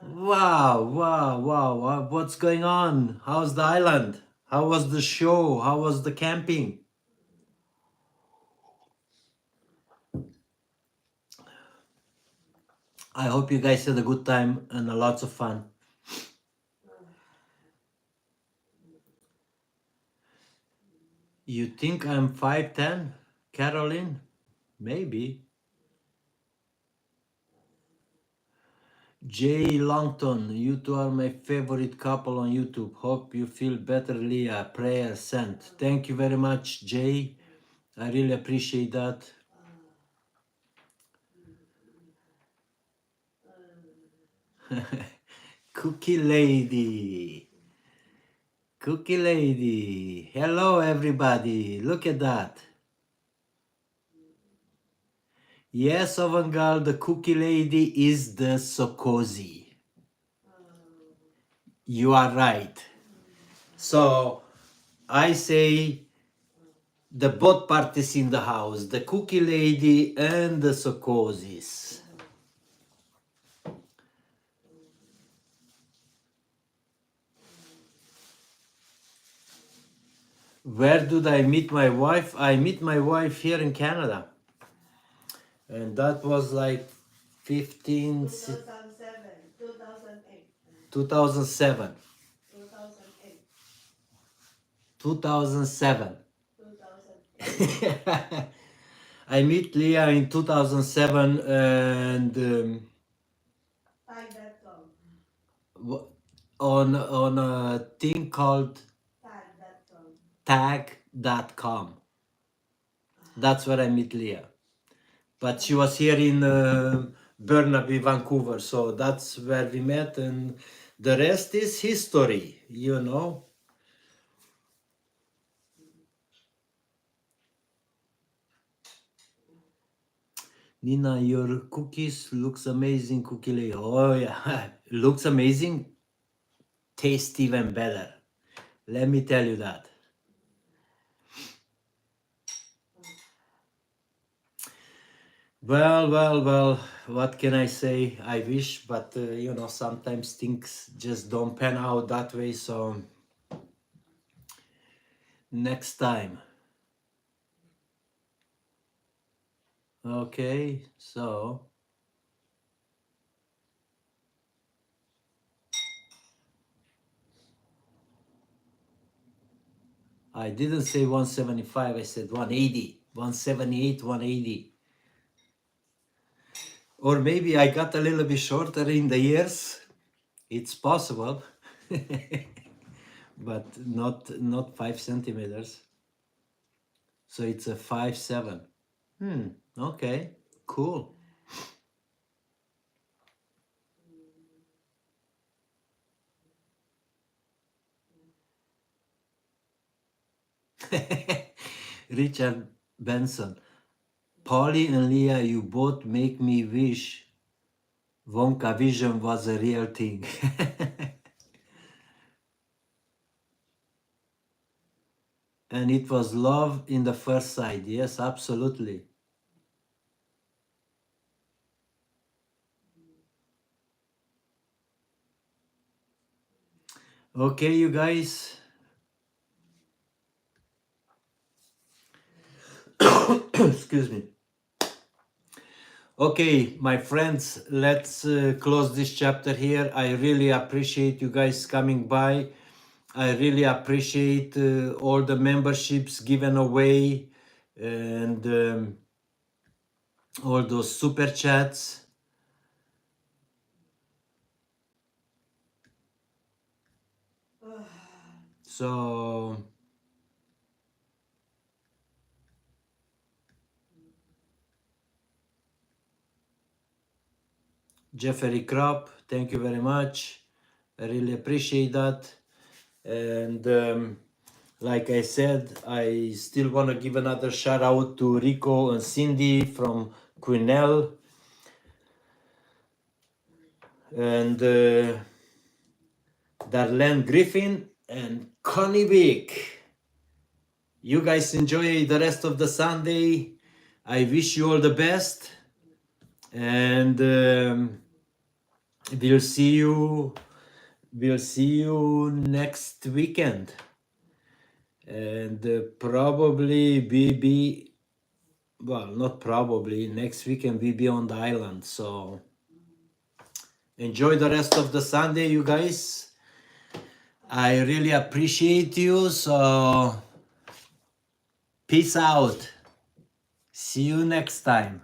A: Wow, wow, wow, wow. What's going on? How's the island? How was the show? How was the camping? I hope you guys had a good time and a lots of fun. You think I'm 5'10", Caroline? Maybe. Jay Longton, you two are my favorite couple on YouTube. Hope you feel better, Leah. Prayer sent. Thank you very much, Jay. I really appreciate that. Cookie Lady. Cookie Lady. Hello, everybody. Look at that. Yes, Avant-Garde, the Cookie Lady is the Sokosi. You are right. So I say the both parties in the house, the Cookie Lady and the Sokosis. Where did I meet my wife? I met my wife here in Canada. And that was like 15...
B: 2007, 2008.
A: 2007.
B: 2008.
A: 2007.
B: 2008.
A: I met Leah in 2007 and
B: Tag.com.
A: on a thing called
B: Tag.com.
A: tag.com. That's where I met Leah. But she was here in Burnaby, Vancouver, so that's where we met, and the rest is history, you know. Nina, your cookies looks amazing, Cookie Lady. Oh yeah, looks amazing, tastes even better. Let me tell you that. Well, what can I say? I wish, but you know, sometimes things just don't pan out that way, so next time. Okay, so I didn't say 175, I said 180, 178, 180. Or maybe I got a little bit shorter in the years. It's possible. But not 5 centimeters. So it's a 5'7". Okay, cool. Richard Benson. Polly and Leah, you both make me wish Wonka Vision was a real thing. And it was love in the first sight. Yes, absolutely. Okay, you guys. Excuse me. Okay, my friends, let's close this chapter here. I really appreciate you guys coming by. I really appreciate all the memberships given away and all those super chats. So Jeffrey Kropp, thank you very much. I really appreciate that. And like I said, I still want to give another shout out to Rico and Cindy from Quinnell. And Darlene Griffin and Connie Vick. You guys enjoy the rest of the Sunday. I wish you all the best. And we'll see you next weekend. And probably well, not probably, next weekend we'll be on the island, so Enjoy the rest of the Sunday, you guys. I really appreciate you. So, peace out. See you next time.